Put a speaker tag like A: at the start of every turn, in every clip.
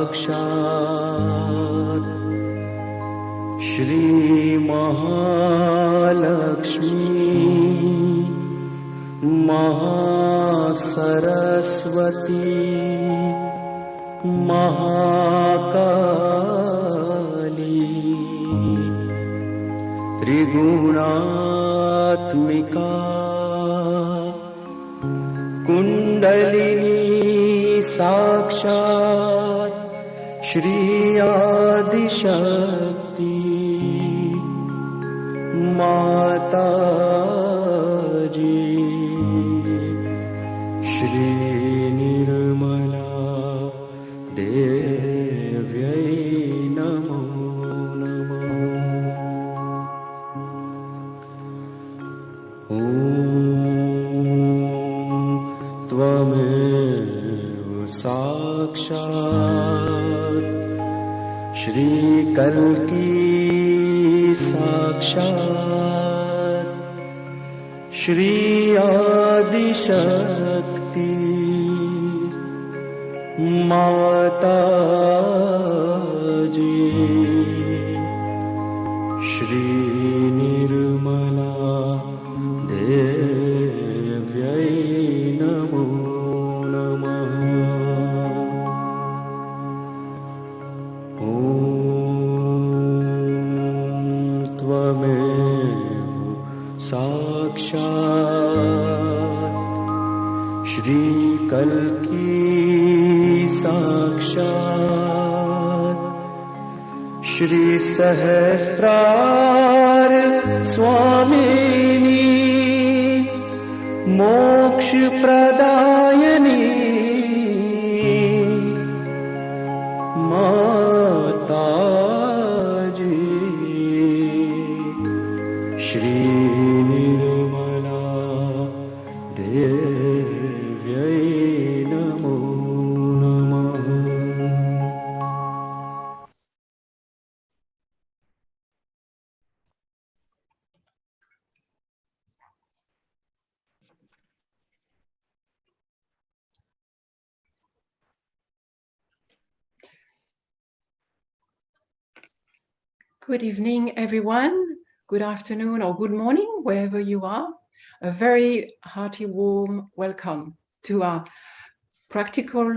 A: साक्षात् श्री महालक्ष्मी महासरस्वती महाकाली त्रिगुणात्मिका कुंडलिनी साक्षात् श्री आदिशक्ति माता जी श्री निर्मला देव्यै नमो नमः। ॐ त्वमेव साक्षात् श्री कल्की साक्षात् श्री आदिशक्ति माता जी श्री निर्मला देव्यै नमो नमः। ॐ त्वमेव साक्षात् श्री कल्की साक्षात् श्री सहस्रार स्वामिनी मोक्ष प्रदायिनी माता जी श्री निर्मला देव्यै नमो नमः।
B: Good evening, everyone. Good afternoon or good morning, wherever you are. A very hearty, warm welcome to a practical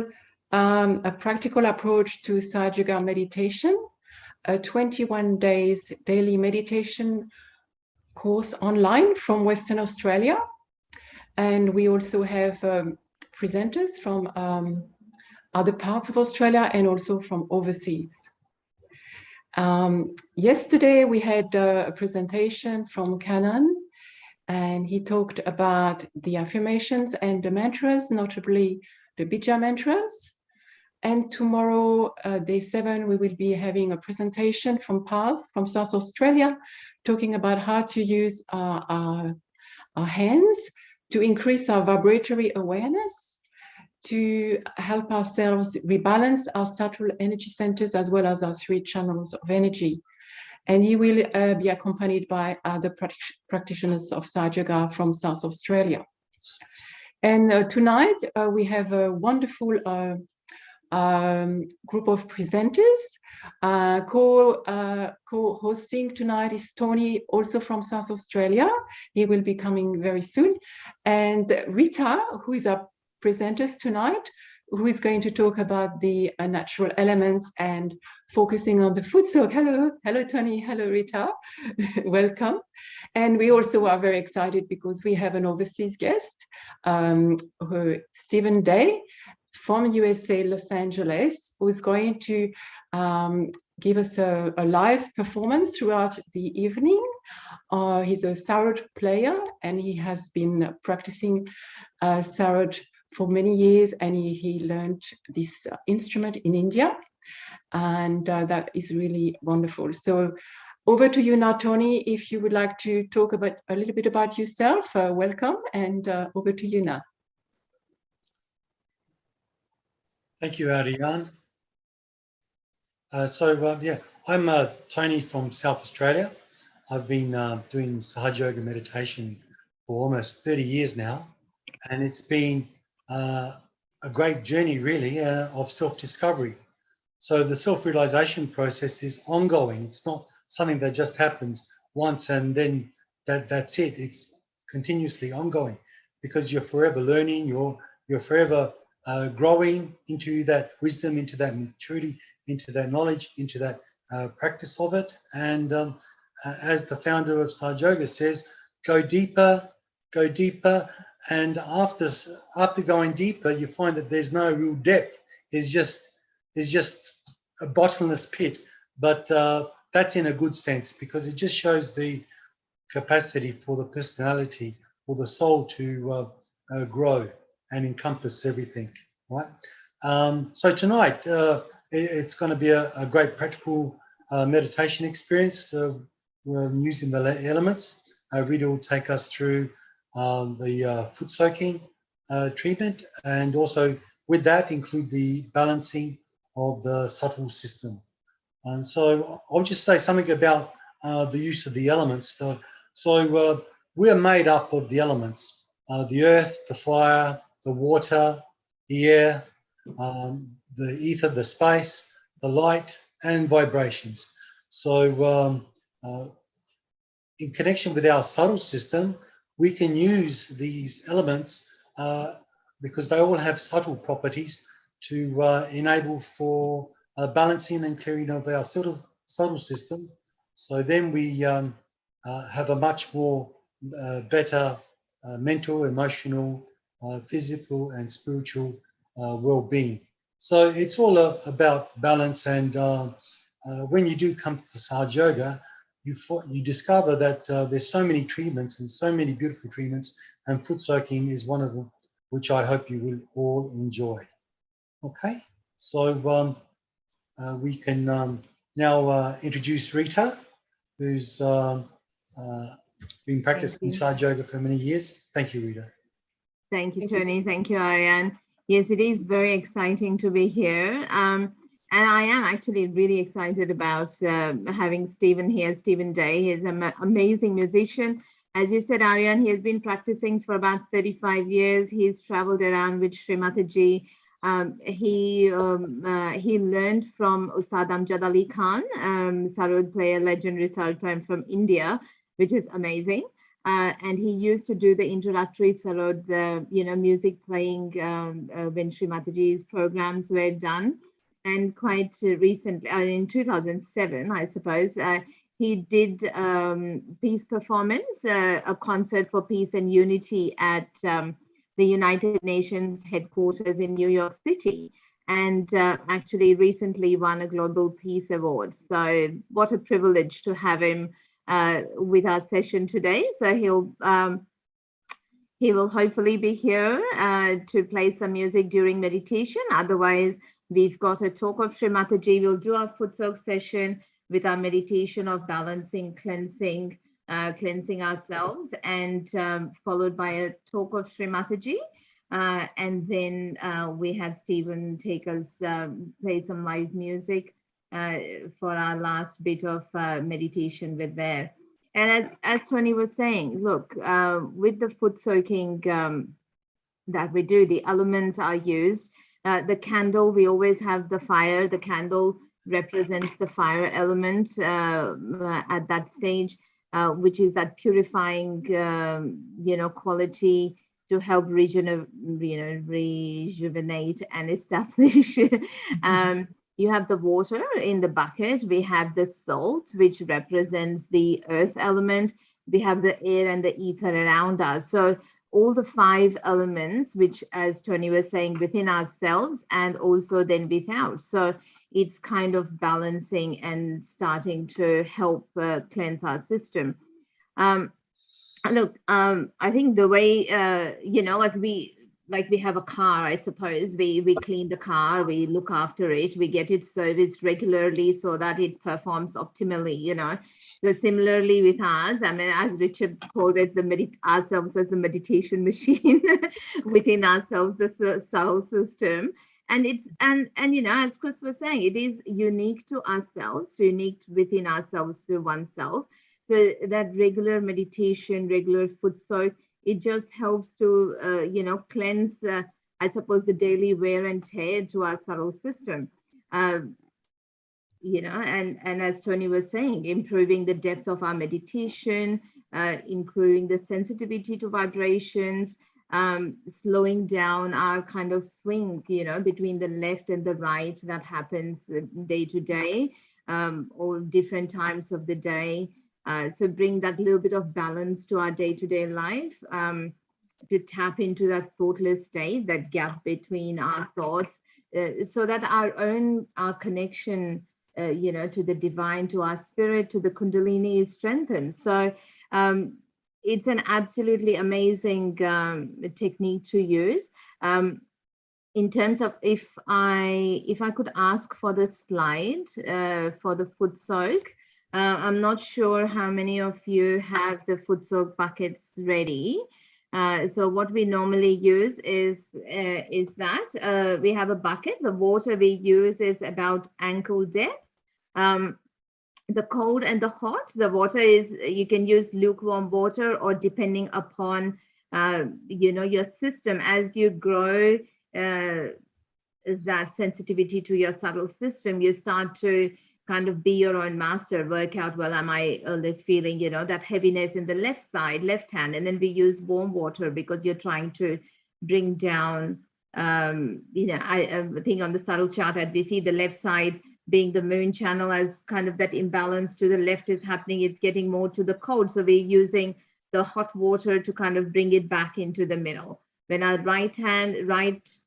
B: approach to Sahaja Yoga meditation, a 21 days daily meditation course online from Western Australia. And we also have presenters from other parts of Australia and also from overseas. Yesterday we had a presentation from Canon, and he talked about the affirmations and the mantras, notably the Bija mantras. And tomorrow, day 7, we will be having a presentation from Path from South Australia, talking about how to use our hands to increase our vibratory awareness, to help ourselves rebalance our subtle energy centers as well as our 3 channels of energy. And he will be accompanied by other practitioners of Sahaja Yoga from South Australia. And tonight we have a wonderful group of presenters. Co-hosting tonight is Tony, also from South Australia. He will be coming very soon. And Rita, who is our presenters tonight, who is going to talk about the natural elements and focusing on the food. So hello Tony, hello Rita, welcome. And we also are very excited because we have an overseas guest, Stephen Day from USA, Los Angeles, who is going to give us a live performance throughout the evening. He's a Sarod player and he has been practicing Sarod for many years, and he learned this instrument in India, and that is really wonderful. So over to you now, Tony, if you would like to talk about a little bit about yourself. Welcome, and over to you now.
C: Thank you, Ariane. Yeah, I'm Tony from South Australia. I've been doing Sahaja Yoga meditation for almost 30 years now, and it's been a great journey, really, of self-discovery. So the self-realization process is ongoing. It's not something that just happens once and then that's it. It's continuously ongoing because you're forever learning, you're forever growing into that wisdom, into that maturity, into that knowledge, into that practice of it. And as the founder of Sahaja Yoga says, go deeper, and after going deeper, you find that there's no real depth. There's just a bottomless pit. But that's in a good sense because it just shows the capacity for the personality or the soul to grow and encompass everything, right? So tonight, it's going to be a great practical meditation experience. We're using the elements. Rita will take us through the foot soaking treatment, and also with that include the balancing of the subtle system. And so I'll just say something about the use of the elements. So we're made up of the elements, the earth, the fire, the water, the air, the ether, the space, the light, and vibrations. So in connection with our subtle system, we can use these elements because they all have subtle properties to enable for balancing and clearing of our subtle system. So then we have a much more better mental, emotional, physical and spiritual well-being. So it's all about balance, and when you do come to Sahaja Yoga, you discover that there's so many treatments and so many beautiful treatments, and foot soaking is one of them, which I hope you will all enjoy. Okay, so we can now introduce Rita, who's been practicing Sahaja Yoga for many years. Thank you, Rita.
D: Thank you, Tony. Thank you, Ariane. Yes, it is very exciting to be here. And I am actually really excited about having Stephen here, Stephen Day. He's an amazing musician. As you said, Ariane, he has been practicing for about 35 years. He's traveled around with Sri Mataji. He learned from Ustad Amjad Ali Khan, Sarod player, legendary Sarod player from India, which is amazing. And he used to do the introductory Sarod, music playing when Sri Mataji's programs were done. And quite recently, in 2007, I suppose, he did peace performance, a concert for peace and unity at the United Nations headquarters in New York City, and actually recently won a Global Peace Award. So what a privilege to have him with our session today. So he will hopefully be here to play some music during meditation. Otherwise, we've got a talk of Sri Mataji. We'll do our foot soak session with our meditation of balancing, cleansing ourselves, and followed by a talk of Sri Mataji. And then we have Stephen take us, play some live music for our last bit of meditation with there. And as Tony was saying, look, with the foot soaking that we do, the elements are used. The candle, we always have the fire. The candle represents the fire element at that stage, which is that purifying, quality to help rejuvenate and establish. You have the water in the bucket. We have the salt, which represents the earth element. We have the air and the ether around us. So all the 5 elements, which, as Tony was saying, within ourselves and also then without. So it's kind of balancing and starting to help cleanse our system. Look, I think the way, like we have a car, I suppose, we clean the car, we look after it, we get it serviced regularly so that it performs optimally, So similarly with us, I mean, as Richard called it, ourselves as the meditation machine within ourselves, the soul system. And it's, and as Chris was saying, it is unique to ourselves, unique within ourselves to oneself. So that regular meditation, regular foot soak, it just helps to, cleanse, I suppose, the daily wear and tear to our subtle system. and as Tony was saying, improving the depth of our meditation, improving the sensitivity to vibrations, slowing down our kind of swing, between the left and the right that happens day to day, or different times of the day. So bring that little bit of balance to our day-to-day life, to tap into that thoughtless state, that gap between our thoughts, so that our connection, to the divine, to our spirit, to the Kundalini is strengthened. So it's an absolutely amazing technique to use. In terms of, if I could ask for the slide for the foot soak, I'm not sure how many of you have the foot soak buckets ready. So what we normally use is that we have a bucket. The water we use is about ankle depth. The cold and the hot, the water is, you can use lukewarm water, or depending upon your system, as you grow that sensitivity to your subtle system, you start to kind of be your own master, work out, well, am I feeling, that heaviness in the left side, left hand, and then we use warm water because you're trying to bring down, I think on the subtle chart that we see the left side being the moon channel, as kind of that imbalance to the left is happening, it's getting more to the cold. So we're using the hot water to kind of bring it back into the middle. When our right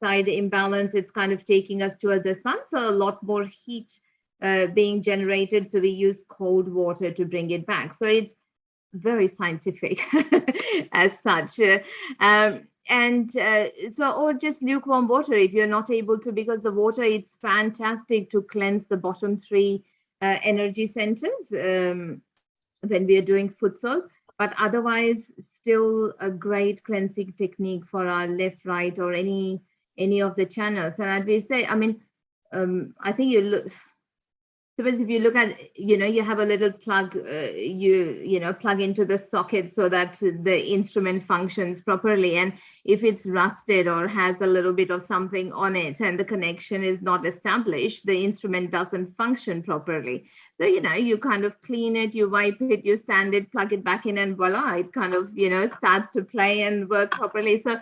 D: side imbalance, it's kind of taking us towards the sun. So a lot more heat being generated. So we use cold water to bring it back. So it's very scientific as such. Or just lukewarm water if you're not able to, because the water, it's fantastic to cleanse the bottom 3 energy centers when we are doing foot soak. But otherwise, still a great cleansing technique for our left, right, or any of the channels. And as we say, I mean, I think you look. Suppose if you look at, you have a little plug, plug into the socket so that the instrument functions properly. And if it's rusted or has a little bit of something on it and the connection is not established, the instrument doesn't function properly. So, you kind of clean it, you wipe it, you sand it, plug it back in, and voila, it kind of, starts to play and work properly. So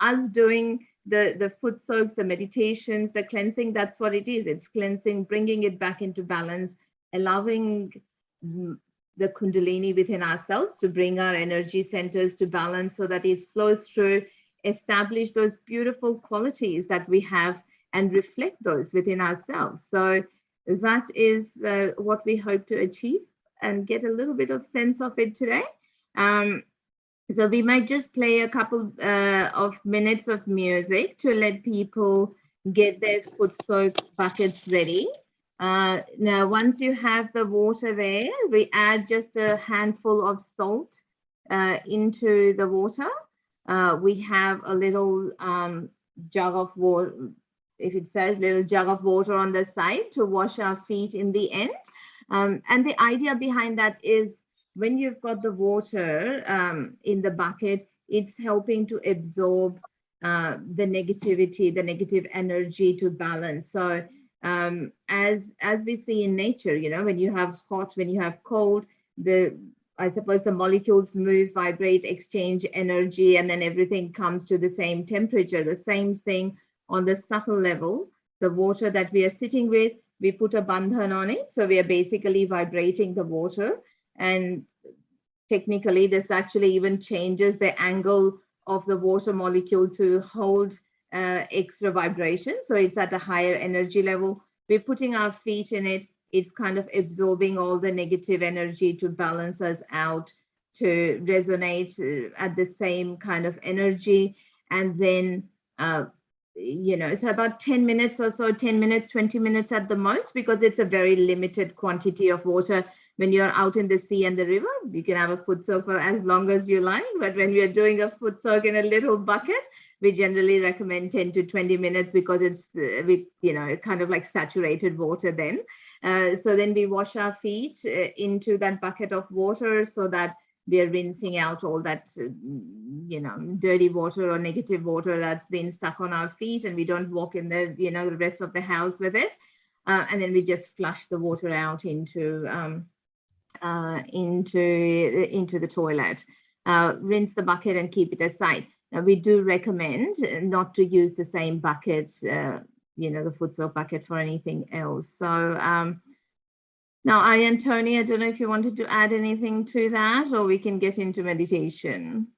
D: us doing the foot soaks, the meditations, the cleansing, that's what it is. It's cleansing, bringing it back into balance, allowing the Kundalini within ourselves to bring our energy centers to balance so that it flows through, establish those beautiful qualities that we have and reflect those within ourselves. So that is what we hope to achieve and get a little bit of sense of it today. So we might just play a couple of minutes of music to let people get their foot soak buckets ready. Now, once you have the water there, we add just a handful of salt into the water. We have a little jug of water, if it says little jug of water on the side to wash our feet in the end. And the idea behind that is, when you've got the water in the bucket, it's helping to absorb the negativity, the negative energy to balance. So as we see in nature, when you have hot, when you have cold, I suppose the molecules move, vibrate, exchange energy, and then everything comes to the same temperature. The same thing on the subtle level. The water that we are sitting with, we put a bandhan on it. So we are basically vibrating the water. And technically, this actually even changes the angle of the water molecule to hold extra vibration. So it's at a higher energy level. We're putting our feet in it. It's kind of absorbing all the negative energy to balance us out, to resonate at the same kind of energy. And then, it's about 10 minutes or so, 10 minutes, 20 minutes at the most, because it's a very limited quantity of water. When you're out in the sea and the river, you can have a foot soak for as long as you like. But when we are doing a foot soak in a little bucket, we generally recommend 10 to 20 minutes because it's, kind of like saturated water then. So then we wash our feet into that bucket of water so that we are rinsing out all that, dirty water or negative water that's been stuck on our feet, and we don't walk in the, the rest of the house with it. and then we just flush the water out into the toilet. Rinse the bucket and keep it aside. Now, we do recommend not to use the same bucket, the foot soak bucket, for anything else. So now, Tony, I don't know if you wanted to add anything to that, or we can get into meditation.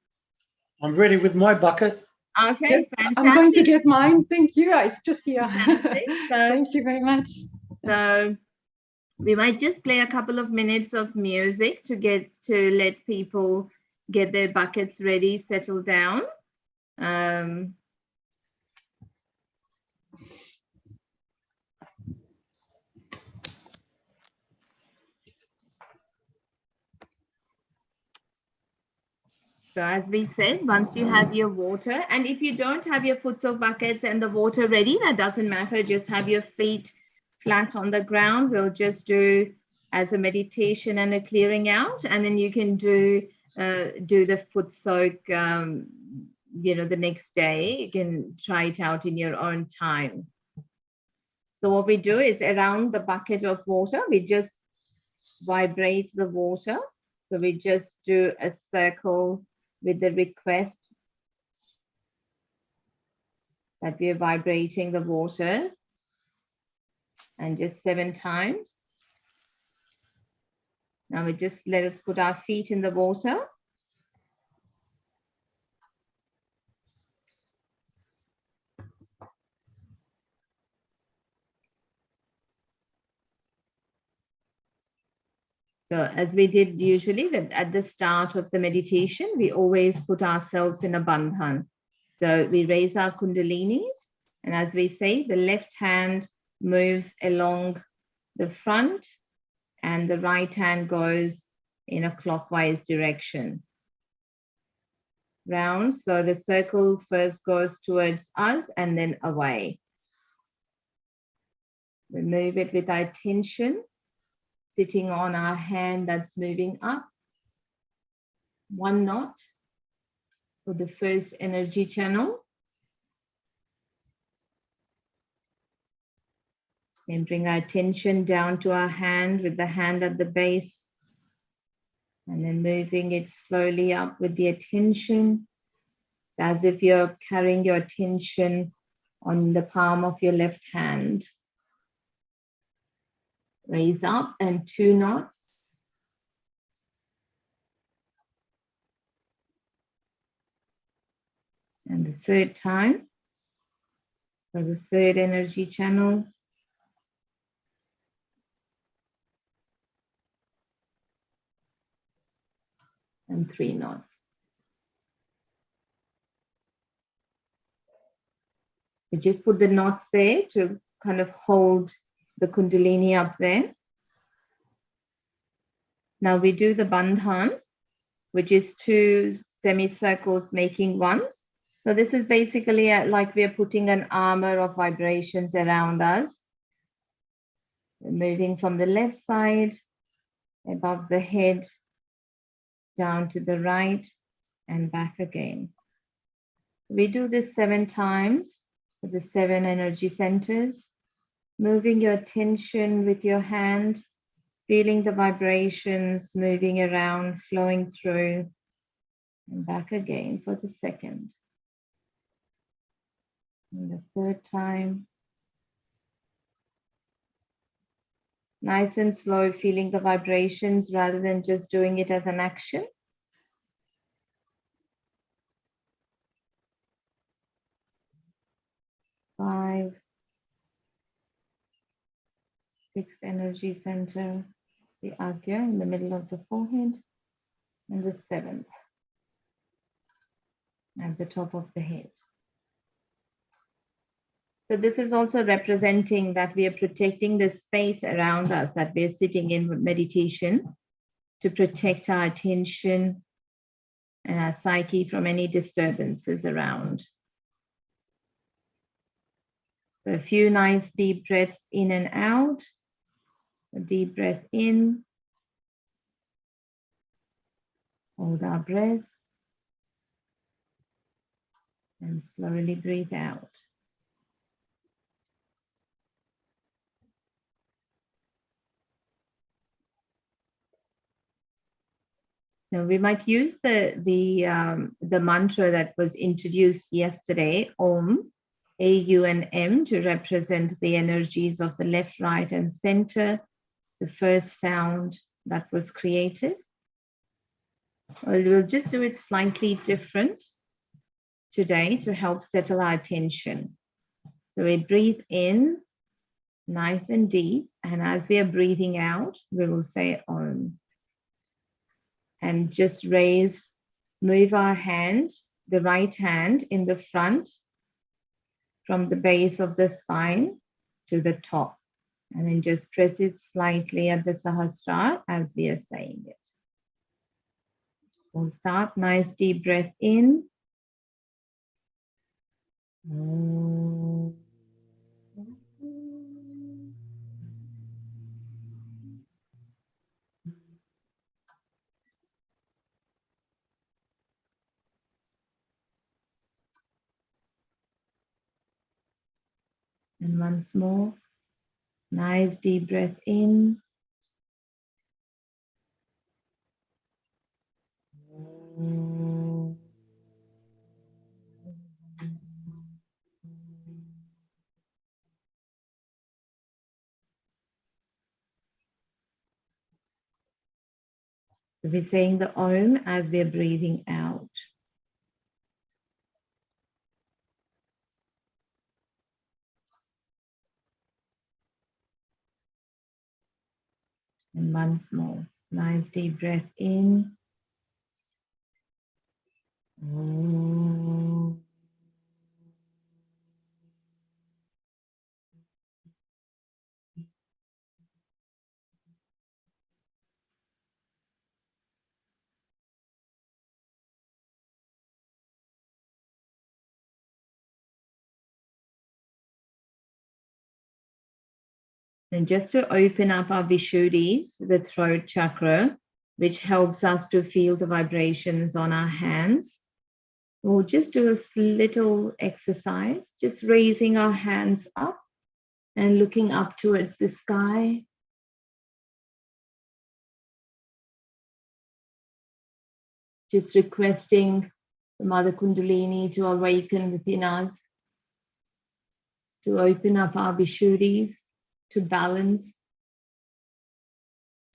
C: I'm ready with my bucket.
D: Okay,
B: yes,
D: fantastic.
B: I'm going to get mine. Thank you. It's just here.
D: So,
B: thank you very much.
D: So we might just play a couple of minutes of music to let people get their buckets ready, settle down. So as we said, once you have your water, and if you don't have your foot soak buckets and the water ready, that doesn't matter. Just have your feet flat on the ground. We'll just do as a meditation and a clearing out, and then you can do the foot soak, the next day. You can try it out in your own time. So what we do is around the bucket of water, we just vibrate the water. So we just do a circle with the request that we are vibrating the water, and just 7 times. Now we just let us put our feet in the water. So as we did usually at the start of the meditation, we always put ourselves in a bandhan. So we raise our kundalinis, and as we say, the left hand moves along the front and the right hand goes in a clockwise direction. Round, so the circle first goes towards us and then away. We move it with our attention, sitting on our hand that's moving up. 1 knot for the first energy channel. Then bring our attention down to our hand with the hand at the base, and then moving it slowly up with the attention, as if you're carrying your attention on the palm of your left hand. Raise up and 2 knots. And the 3rd time for the 3rd energy channel. And 3 knots. We just put the knots there to kind of hold the kundalini up there. Now we do the bandhan, which is 2 semicircles making 1. So this is basically like we're putting an armor of vibrations around us. We're moving from the left side, above the head, down to the right, and back again. We do this 7 times for the 7 energy centers, moving your attention with your hand, feeling the vibrations moving around, flowing through, and back again for the 2nd. And the 3rd time. Nice and slow, feeling the vibrations rather than just doing it as an action. Five, 6th energy center, the Agya in the middle of the forehead, and the 7th at the top of the head. So this is also representing that we are protecting the space around us, that we are sitting in meditation, to protect our attention and our psyche from any disturbances around. So a few nice deep breaths in and out. A deep breath in. Hold our breath. And slowly breathe out. Now we might use the mantra that was introduced yesterday, Om, A-U and M, to represent the energies of the left, right, and center, the first sound that was created. We'll just do it slightly different today to help settle our attention. So we breathe in nice and deep, and as we are breathing out, we will say Om. And just move our hand, the right hand in the front, from the base of the spine to the top. And then just press it slightly at the Sahasrara as we are saying it. We'll start, nice deep breath in. And once more, nice deep breath in. So we're saying the Om as we're breathing out. And once more, nice deep breath in. And just to open up our Vishuddhis, the throat chakra, which helps us to feel the vibrations on our hands, we'll just do a little exercise, just raising our hands up and looking up towards the sky. Just requesting the Mother Kundalini to awaken within us, to open up our Vishuddhis, to balance,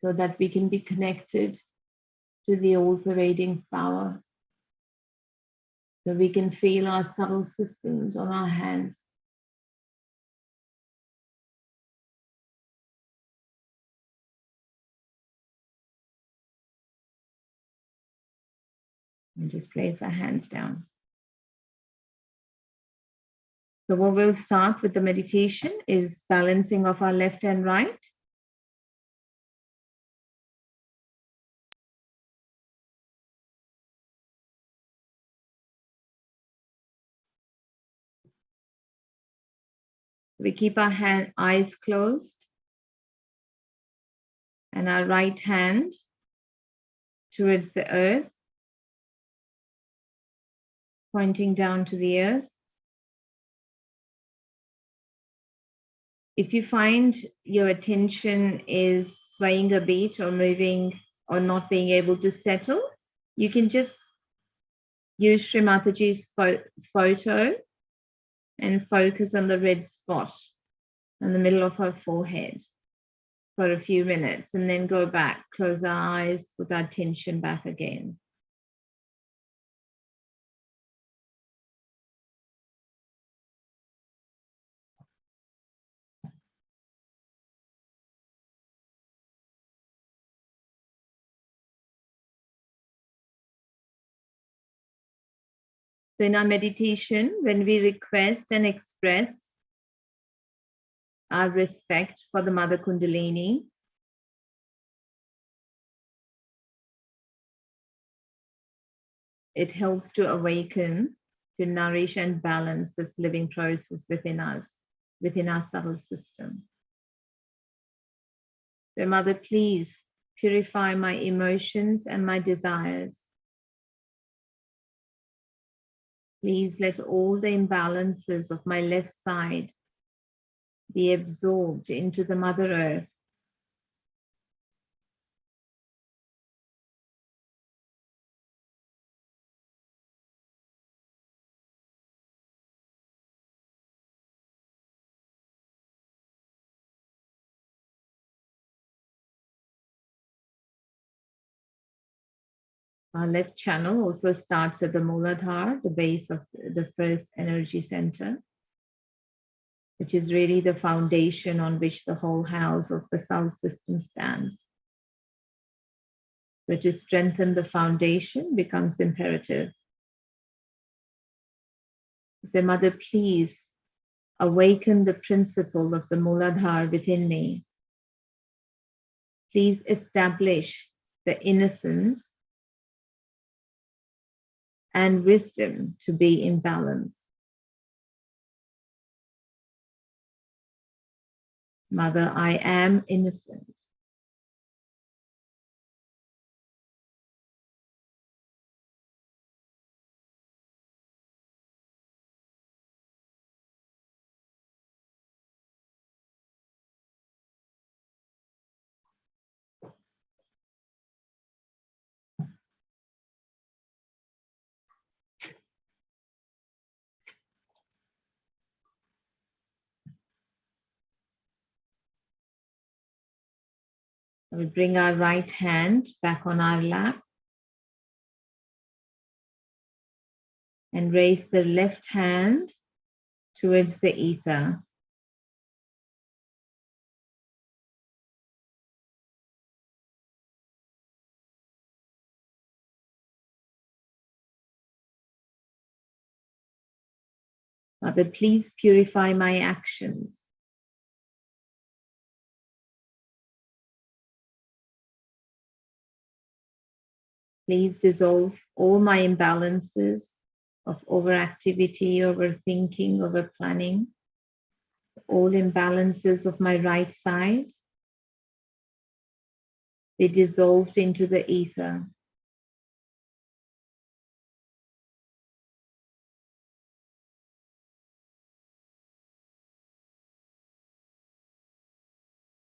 D: so that we can be connected to the all-pervading power. So we can feel our subtle systems on our hands. And just place our hands down. So what we'll start with the meditation is balancing of our left and right. We keep our eyes closed and our right hand towards the earth, pointing down to the earth. If you find your attention is swaying a bit or moving or not being able to settle, you can just use Sri Mataji's photo and focus on the red spot in the middle of her forehead for a few minutes, and then go back, close our eyes, put our attention back again. So in our meditation, when we request and express our respect for the Mother Kundalini, it helps to awaken, to nourish and balance this living process within us, within our subtle system. So Mother, please purify my emotions and my desires. Please let all the imbalances of my left side be absorbed into the Mother Earth. Our left channel also starts at the Muladhara, the base of the first energy center, which is really the foundation on which the whole house of the soul system stands. So to strengthen the foundation becomes imperative. Say, Mother, please awaken the principle of the Muladhara within me. Please establish the innocence and wisdom to be in balance. Mother, I am innocent. We bring our right hand back on our lap and raise the left hand towards the ether. Mother, please purify my actions. Please dissolve all my imbalances of overactivity, overthinking, overplanning, all imbalances of my right side be dissolved into the ether.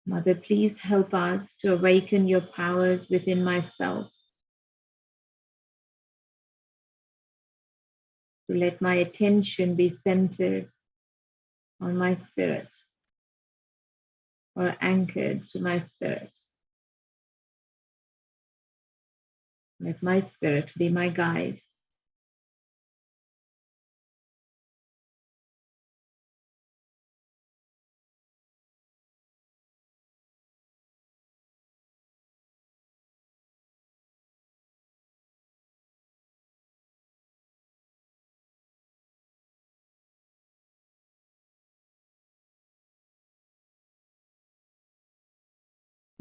D: Mother, please help us to awaken your powers within myself, to let my attention be centered on my spirit or anchored to my spirit. Let my spirit be my guide.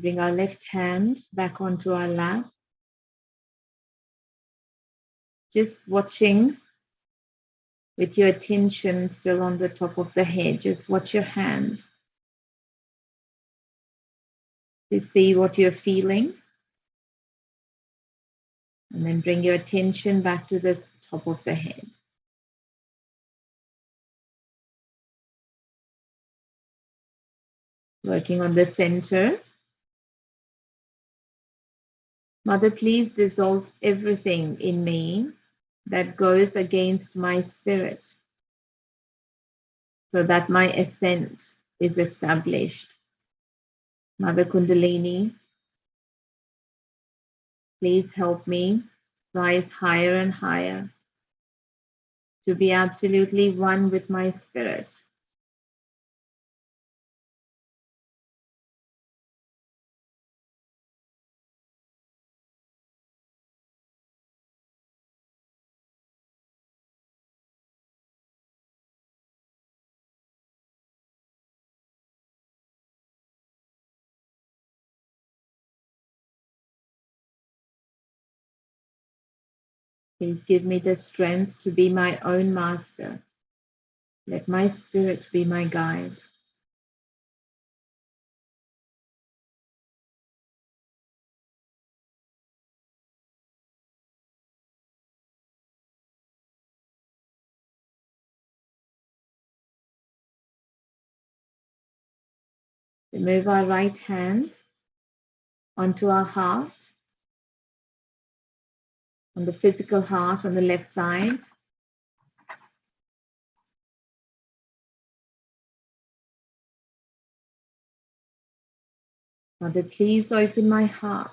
D: Bring our left hand back onto our lap. Just watching with your attention still on the top of the head. Just watch your hands to see what you're feeling. And then bring your attention back to the top of the head. Working on the center. Mother, please dissolve everything in me that goes against my spirit so that my ascent is established. Mother Kundalini, please help me rise higher and higher to be absolutely one with my spirit. Please give me the strength to be my own master. Let my spirit be my guide. We move our right hand onto our heart, on the physical heart on the left side. Mother, please open my heart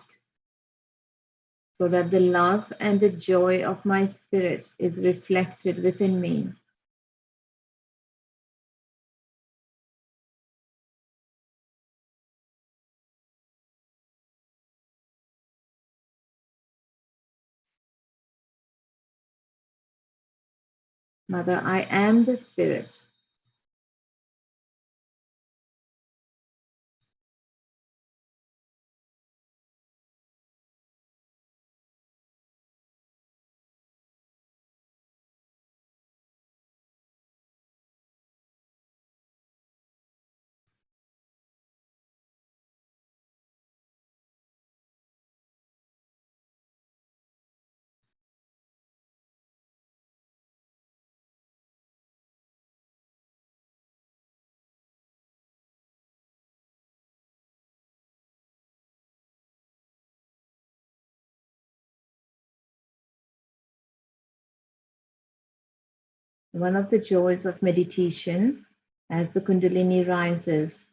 D: so that the love and the joy of my spirit is reflected within me. Mother, I am the spirit. One of the joys of meditation as the Kundalini rises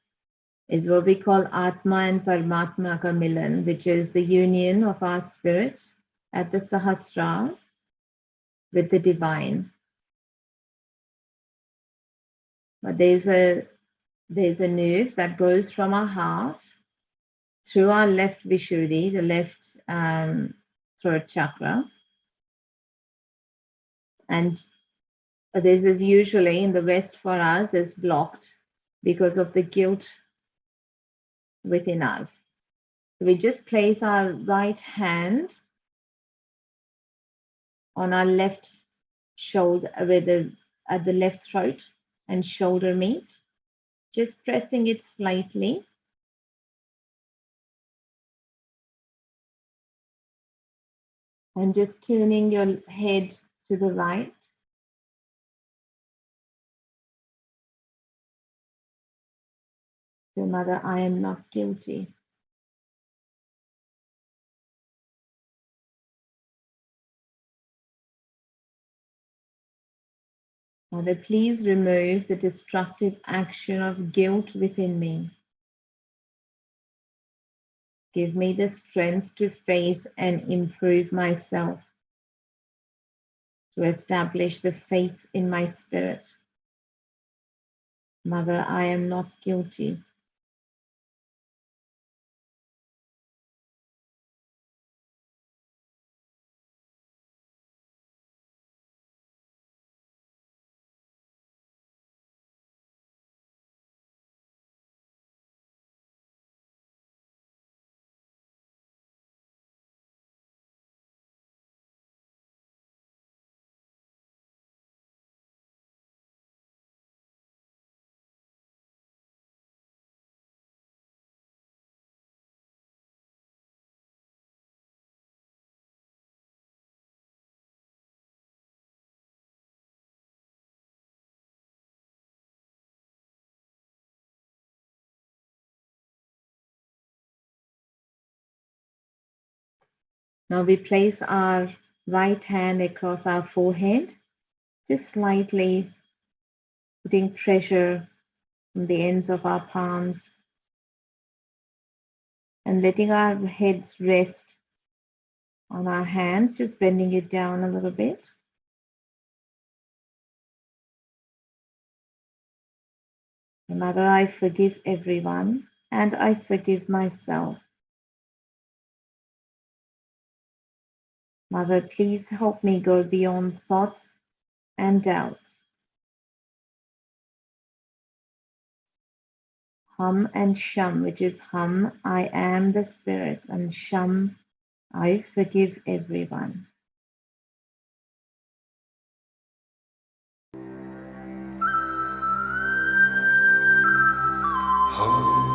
D: is what we call Atma and Paramatma ka Milan, which is the union of our spirit at the Sahasrara with the divine. But there's a nerve that goes from our heart through our left Vishuddhi, the left throat chakra. And this is usually in the West for us is blocked because of the guilt within us. So we just place our right hand on our left shoulder at the left throat and shoulder meet, just pressing it slightly. And just turning your head to the right. So, Mother, I am not guilty. Mother, please remove the destructive action of guilt within me. Give me the strength to face and improve myself, to establish the faith in my spirit. Mother, I am not guilty. Now we place our right hand across our forehead, just slightly putting pressure on the ends of our palms and letting our heads rest on our hands, just bending it down a little bit. Mother, I forgive everyone and I forgive myself. Mother, please help me go beyond thoughts and doubts. Hum and Sham, which is Hum, I am the spirit, and Sham, I forgive everyone.
A: Hum,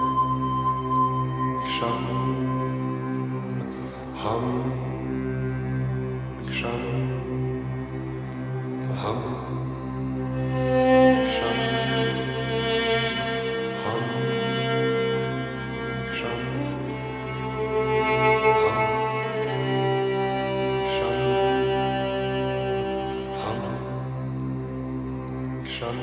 A: Sham, Hum, Sham, Hum, Sham, Hum, Sham, Hum, Sham, Hum, Sham.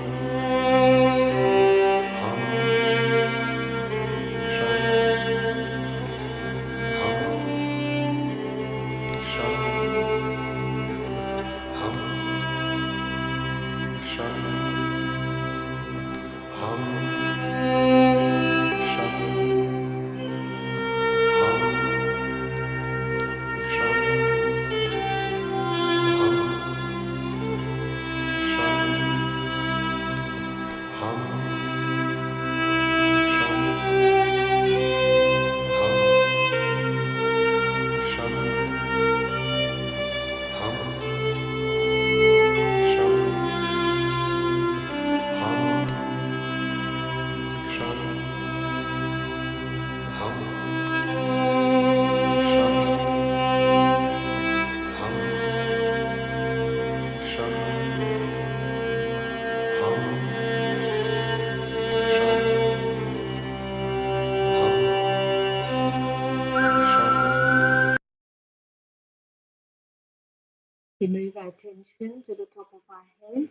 D: We move our attention to the top of our head,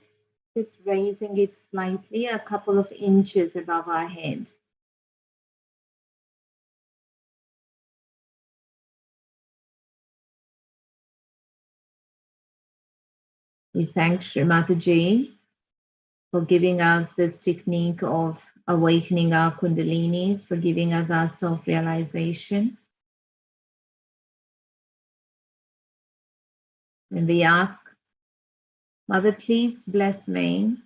D: just raising it slightly a couple of inches above our head. We thank Shri Mataji for giving us this technique of awakening our kundalinis, for giving us our self-realization. And we ask, Mother, please bless me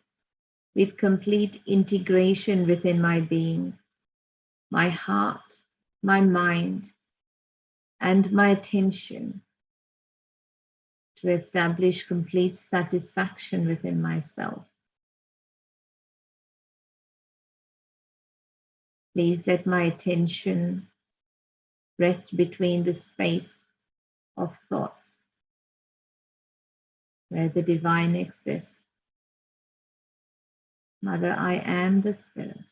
D: with complete integration within my being, my heart, my mind, and my attention, to establish complete satisfaction within myself. Please let my attention rest between the space of thoughts where the divine exists. Mother, I am the Spirit.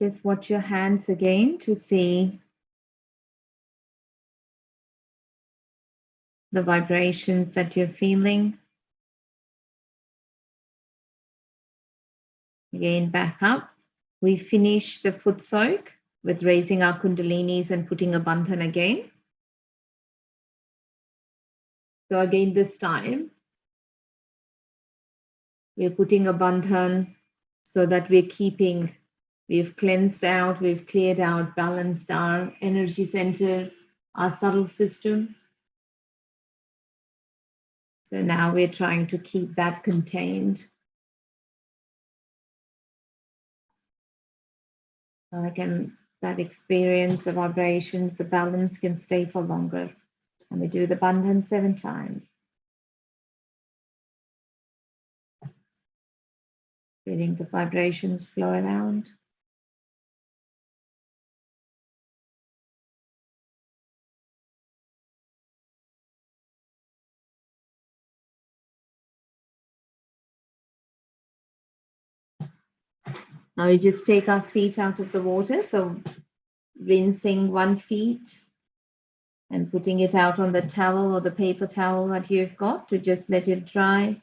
D: Just watch your hands again to see the vibrations that you're feeling. Again, back up. We finish the foot soak with raising our kundalinis and putting a bandhan again. So again, this time, we're putting a bandhan so that we've cleansed out, we've cleared out, balanced our energy center, our subtle system. So now we're trying to keep that contained. That experience, the vibrations, the balance can stay for longer. And we do the Bandhan 7 times. Feeling the vibrations flow around. Now we just take our feet out of the water. So rinsing one feet and putting it out on the towel or the paper towel that you've got to just let it dry.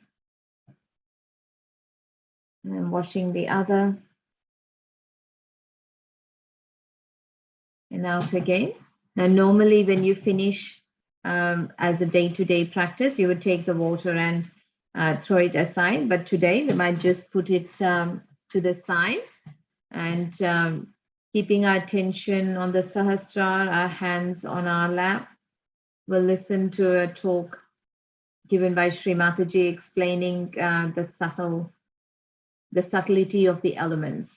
D: And then washing the other. And out again. Now normally when you finish as a day-to-day practice, you would take the water and throw it aside. But today we might just put it to the side and keeping our attention on the Sahasrara, our hands on our lap. We'll listen to a talk given by Sri Mataji explaining the subtlety of the elements.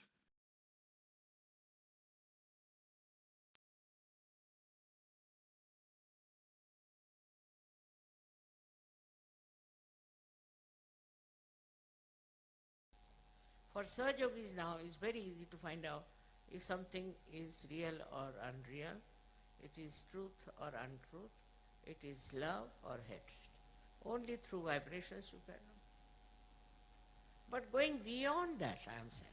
E: For Sahaja Yogis now, it's very easy to find out if something is real or unreal, it is truth or untruth, it is love or hatred. Only through vibrations you can know. But going beyond that, I am saying,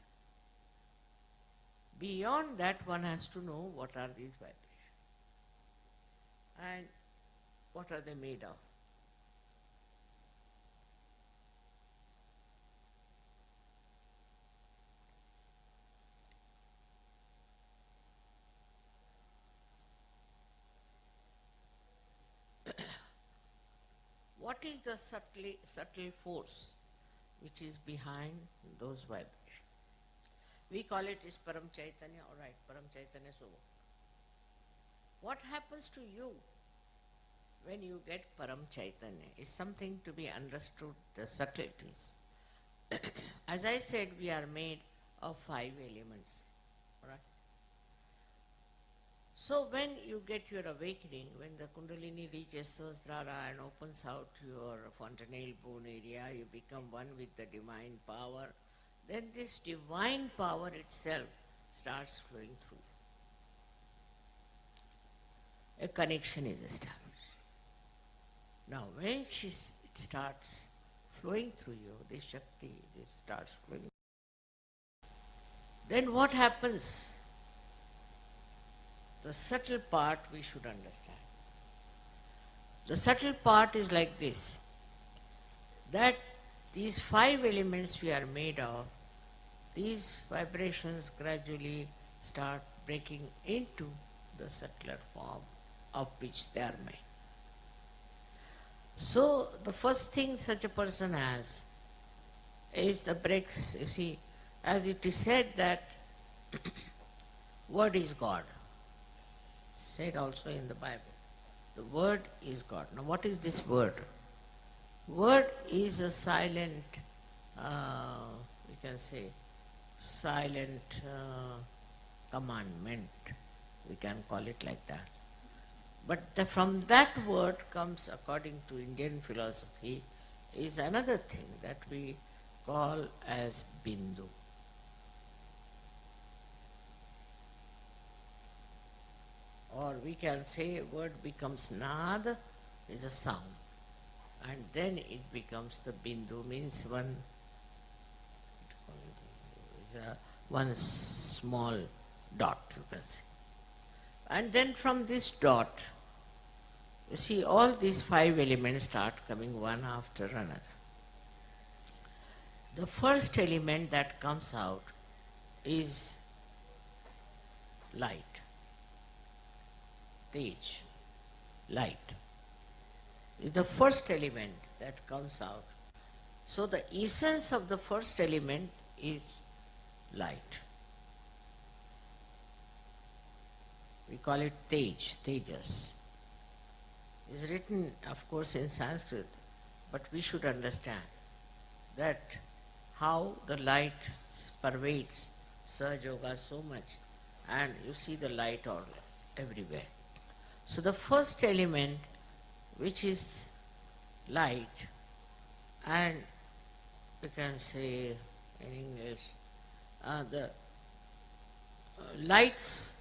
E: beyond that one has to know what are these vibrations and what are they made of. What is the subtle force which is behind those vibrations? We call it is Param Chaitanya, all right, Param Chaitanya so. What happens to you when you get Param Chaitanya is something to be understood, the subtleties. As I said, we are made of 5 elements, all right? So when you get your awakening, when the Kundalini reaches Sahasrara and opens out your fontanelle bone area, you become one with the divine power, then this divine power itself starts flowing through. A connection is established. Now when it starts flowing through you, this Shakti, this starts flowing, then what happens? The subtle part we should understand. The subtle part is like this, that these 5 elements we are made of, these vibrations gradually start breaking into the subtler form of which they are made. So the first thing such a person has is the breaks, you see, as it is said that word is God. Said also in the Bible. The word is God. Now what is this word? Word is a silent, we can say, silent commandment. We can call it like that. But from that word comes, according to Indian philosophy, is another thing that we call as Bindu. Or we can say word becomes Nad, is a sound. And then it becomes the Bindu, means one small dot, you can say. And then from this dot, you see all these 5 elements start coming one after another. The first element that comes out is light. Tej, light, is the first element that comes out. So the essence of the first element is light. We call it Tej, Tejas. It's written, of course, in Sanskrit, but we should understand that how the light pervades Sahaja Yoga so much, and you see the light all everywhere. So the first element which is light, and we can say in English, the light's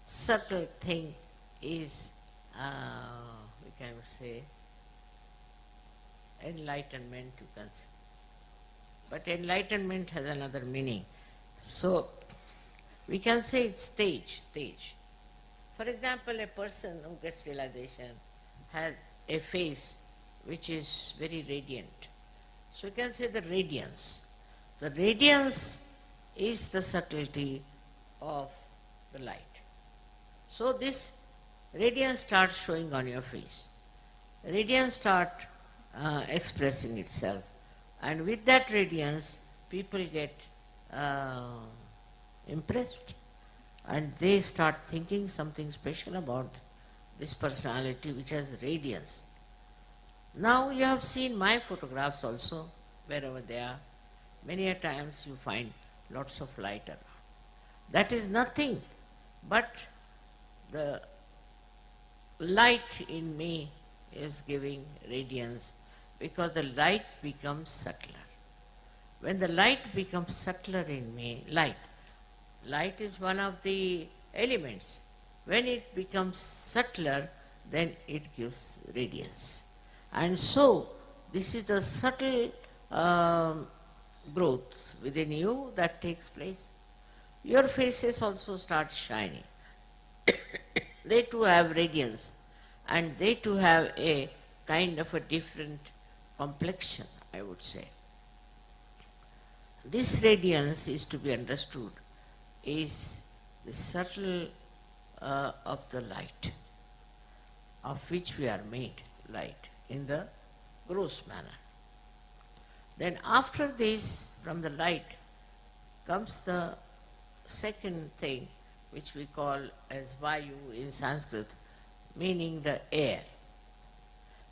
E: subtle thing is, we can say, enlightenment, you can say. But enlightenment has another meaning. So, we can say it's stage. For example, a person who gets realization has a face which is very radiant. So, you can say the radiance. The radiance is the subtlety of the light. So, this radiance starts showing on your face. Radiance starts expressing itself. And with that radiance, people get impressed, and they start thinking something special about this personality which has radiance. Now you have seen my photographs also, wherever they are. Many a times you find lots of light around. That is nothing but the light in me is giving radiance, because the light becomes subtler. When the light becomes subtler in me, light is one of the elements. When it becomes subtler, then it gives radiance. And so, this is the subtle growth within you that takes place. Your faces also start shining. They too have radiance, and they too have a kind of a different complexion, I would say. This radiance is to be understood is the subtle of the light, of which we are made light in the gross manner. Then after this, from the light comes the second thing, which we call as Vayu in Sanskrit, meaning the air.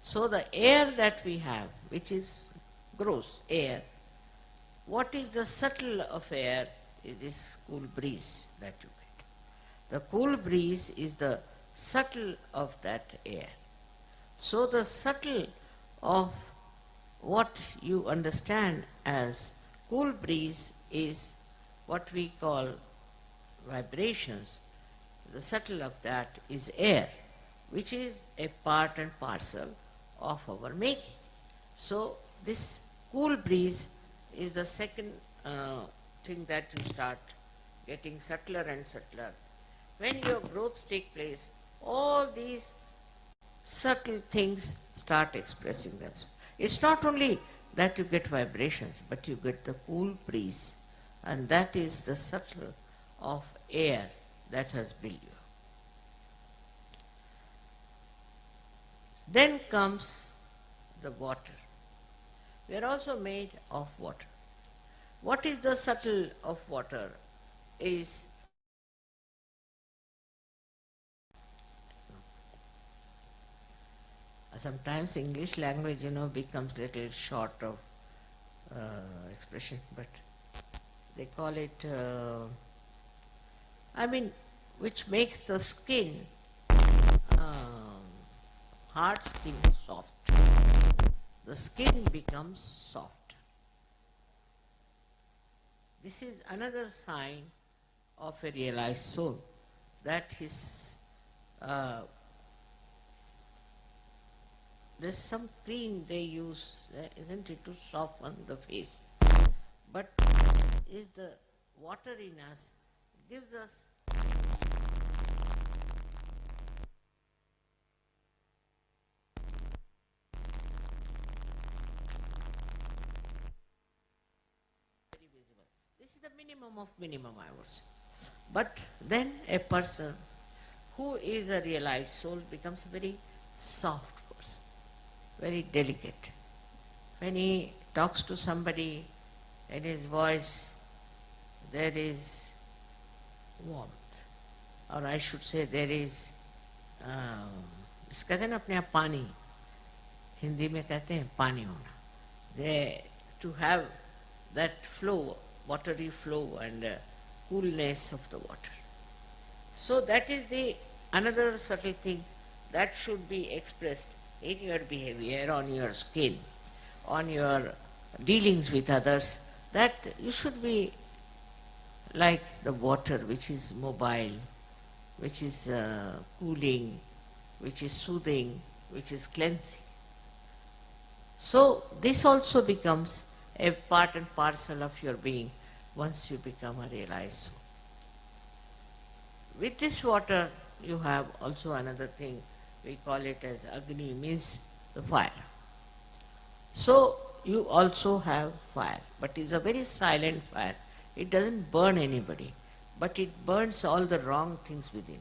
E: So the air that we have, which is gross air, what is the subtle of air is this cool breeze that you get. The cool breeze is the subtle of that air. So the subtle of what you understand as cool breeze is what we call vibrations. The subtle of that is air, which is a part and parcel of our making. So this cool breeze is the second thing that you start getting subtler and subtler. When your growth takes place, all these subtle things start expressing themselves. It's not only that you get vibrations, but you get the cool breeze, and that is the subtle of air that has built you. Then comes the water. We are also made of water. What is the subtle of water is sometimes English language, becomes little short of expression, but they call it, which makes the skin, hard skin, soft. The skin becomes soft. This is another sign of a realized soul, that his there's some cream they use, isn't it, to soften the face. But is the water in us gives us very visible. This is the minimum of minimum, I would say. But then a person who is a realized soul becomes a very soft person, very delicate. When he talks to somebody, in his voice there is warmth, or I should say there is, कहते हैं ना अपने आप पानी, हिंदी में कहते हैं पानी होना. To have that flow, watery flow and coolness of the water. So that is the another subtle thing that should be expressed in your behavior, on your skin, on your dealings with others, that you should be like the water which is mobile, which is cooling, which is soothing, which is cleansing. So this also becomes a part and parcel of your being once you become a realized soul. With this water you have also another thing, we call it as Agni, means the fire. So you also have fire, but it's a very silent fire. It doesn't burn anybody, but it burns all the wrong things within.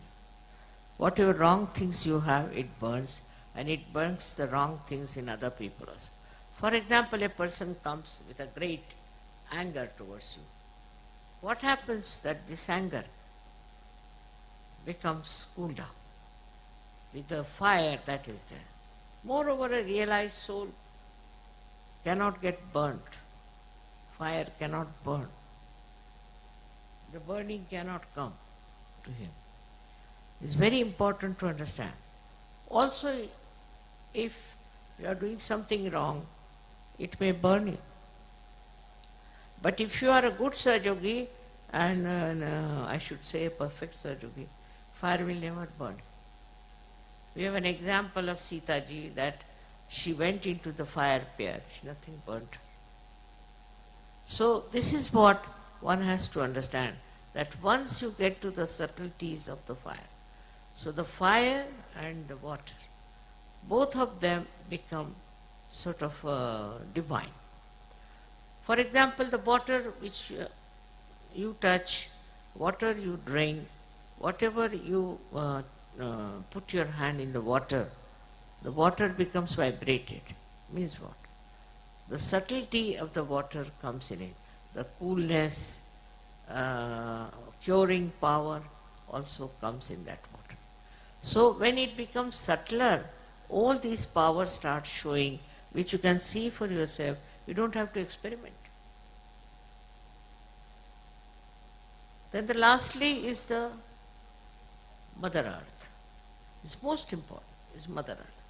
E: Whatever wrong things you have, it burns, and it burns the wrong things in other people also. For example, a person comes with a great anger towards you. What happens that this anger becomes cooled down with the fire that is there. Moreover, a realized soul cannot get burnt. Fire cannot burn. The burning cannot come to him. It's very important to understand. Also, if you are doing something wrong, it may burn you. But if you are a good Sahaja and I should say a perfect Sahaja, fire will never burn. We have an example of Sita ji that she went into the fire pit, nothing burnt her. So this is what one has to understand, that once you get to the subtleties of the fire, so the fire and the water, both of them become sort of divine. For example, the water which you touch, water you drink, whatever you put your hand in the water becomes vibrated. Means what? The subtlety of the water comes in it. The coolness, curing power also comes in that water. So when it becomes subtler, all these powers start showing, which you can see for yourself. You don't have to experiment. Then the lastly is the Mother Earth. It's most important, is Mother Earth.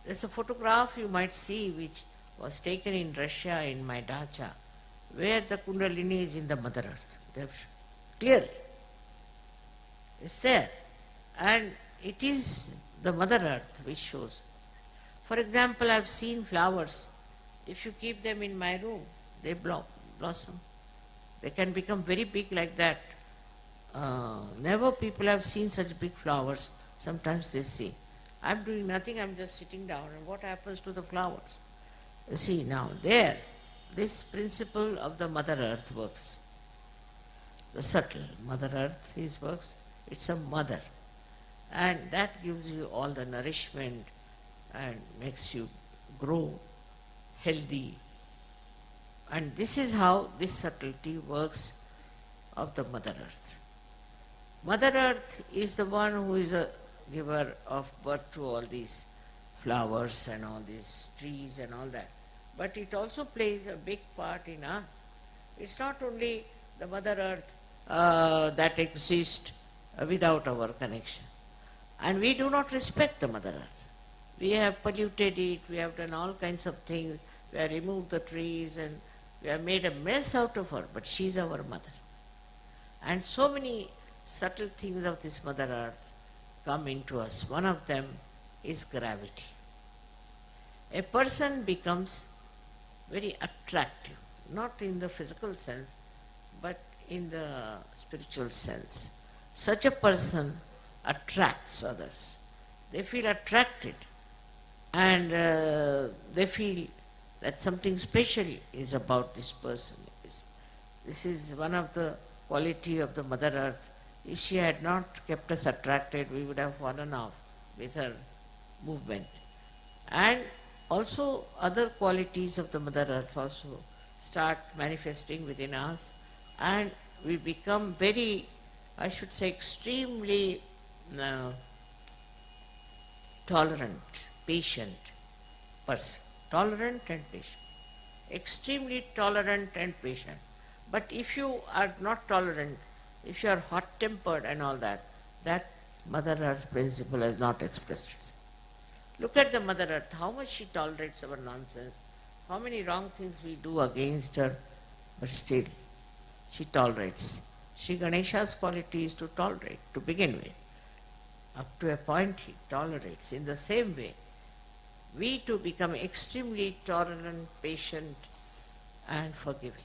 E: There's a photograph you might see which was taken in Russia in my dacha, where the Kundalini is in the Mother Earth. They have clearly. It's there. And it is the Mother Earth which shows. For example, I've seen flowers. If you keep them in my room, they blossom. They can become very big like that. Never people have seen such big flowers. Sometimes they say, I'm doing nothing, I'm just sitting down, and what happens to the flowers? You see, now there, this principle of the Mother Earth works. The subtle Mother Earth, his works, it's a mother. And that gives you all the nourishment and makes you grow healthy. And this is how this subtlety works of the Mother Earth. Mother Earth is the one who is a giver of birth to all these flowers and all these trees and all that. But it also plays a big part in us. It's not only the Mother Earth that exists without our connection. And we do not respect the Mother Earth. We have polluted it, we have done all kinds of things, we have removed the trees and we have made a mess out of her, but she is our mother. And so many subtle things of this Mother Earth come into us. One of them is gravity. A person becomes very attractive, not in the physical sense, but in the spiritual sense. Such a person attracts others. They feel attracted and they feel that something special is about this person. This is one of the quality of the Mother Earth. If she had not kept us attracted, we would have fallen off with her movement. And also other qualities of the Mother Earth also start manifesting within us, and we become very, I should say, extremely tolerant, patient person. Tolerant and patient. Extremely tolerant and patient. But if you are not tolerant, if you are hot-tempered and all that, that Mother Earth principle has not expressed itself. Look at the Mother Earth, how much she tolerates our nonsense, how many wrong things we do against her, but still she tolerates. Sri Ganesha's quality is to tolerate, to begin with. Up to a point he tolerates. In the same way, we too become extremely tolerant, patient and forgiving.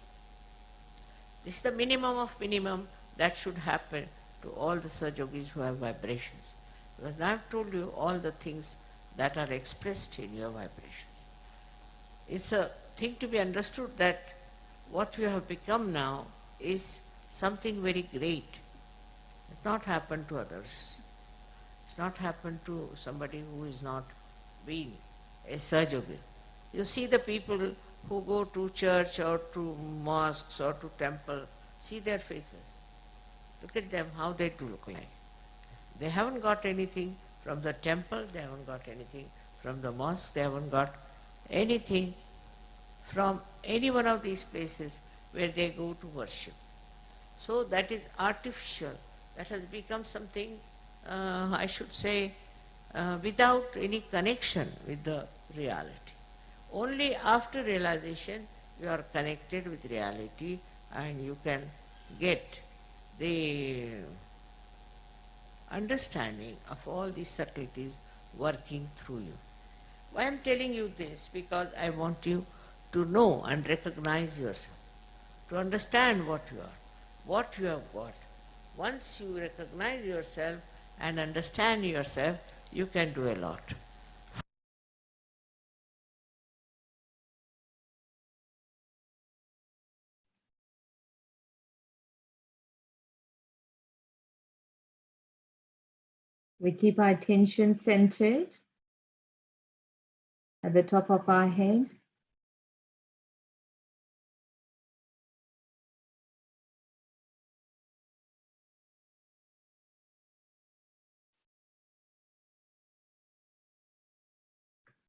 E: This is the minimum of minimum that should happen to all the Sahaja who have vibrations. Because I have told you all the things that are expressed in your vibrations. It's a thing to be understood that what you have become now is something very great. It's not happened to others. It's not happened to somebody who is not being a Sahaja. You see the people who go to church or to mosques or to temple, see their faces. Look at them, how they do look like. They haven't got anything from the temple, they haven't got anything from the mosque, they haven't got anything from any one of these places where they go to worship. So that is artificial. That has become something, I should say, without any connection with the reality. Only after realization you are connected with reality and you can get the understanding of all these subtleties working through you. Why I am telling you this? Because I want you to know and recognize yourself, to understand what you are, what you have got. Once you recognize yourself and understand yourself, you can do a lot.
D: We keep our attention centered at the top of our head.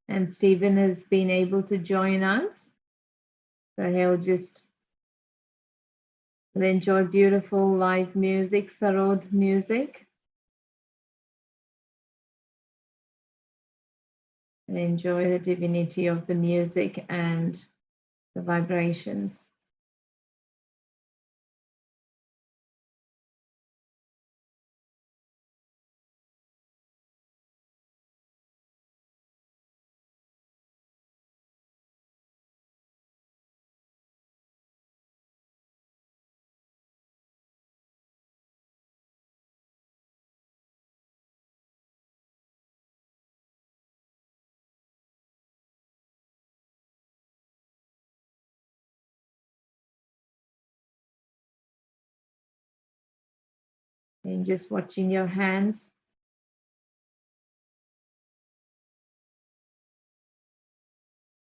D: And Stephen has been able to join us. So he'll enjoy beautiful live music, Sarod music. And enjoy the divinity of the music and the vibrations. And just watching your hands.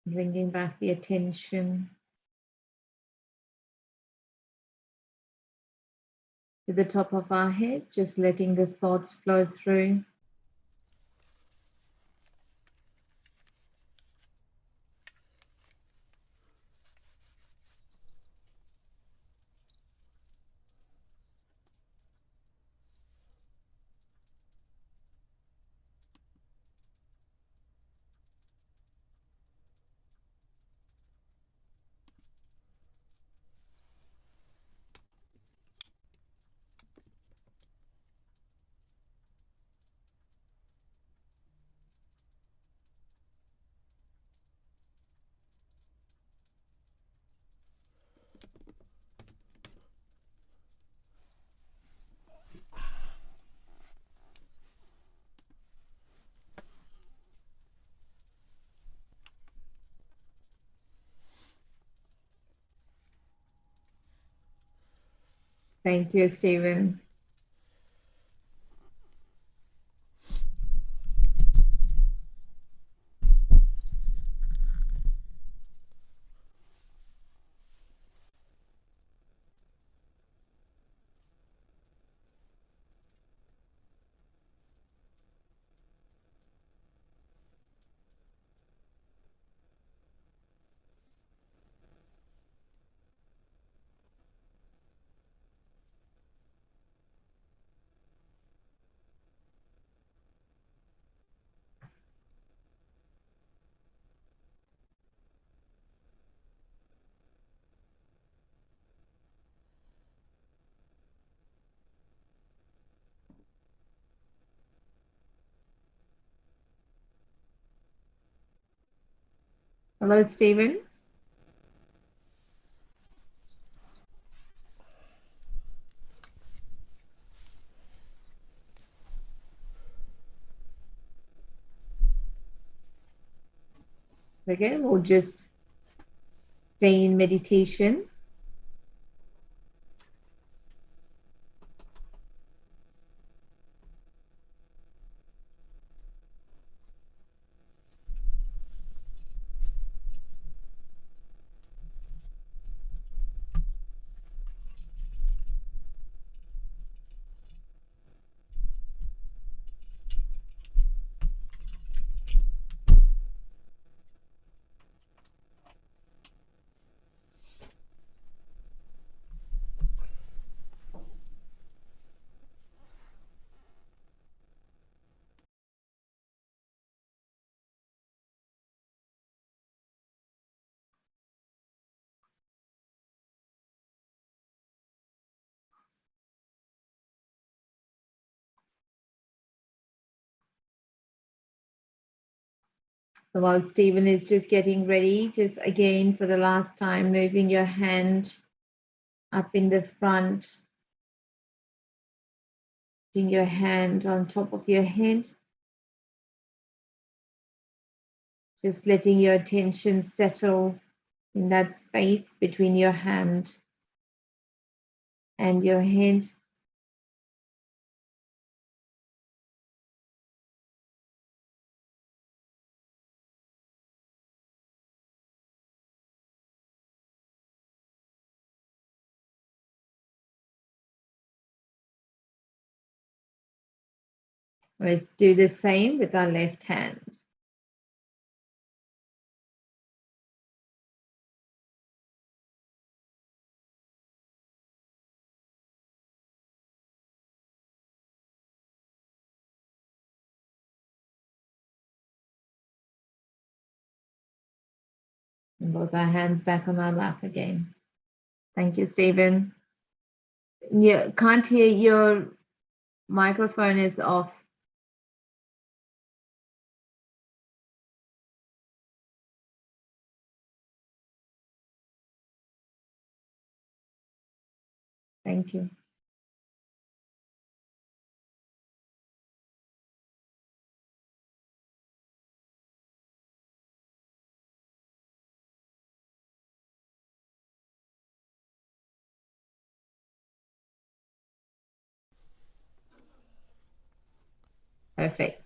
D: Bringing back the attention to the top of our head, just letting the thoughts flow through. Thank you, Stephen. Hello, Stephen. Okay, we'll just stay in meditation. So while Stephen is just getting ready, just again for the last time, moving your hand up in the front, putting your hand on top of your head, just letting your attention settle in that space between your hand and your head. Let's do the same with our left hand. And both our hands back on our lap again. Thank you, Stephen. You can't hear, your microphone is off. Thank you. Perfect.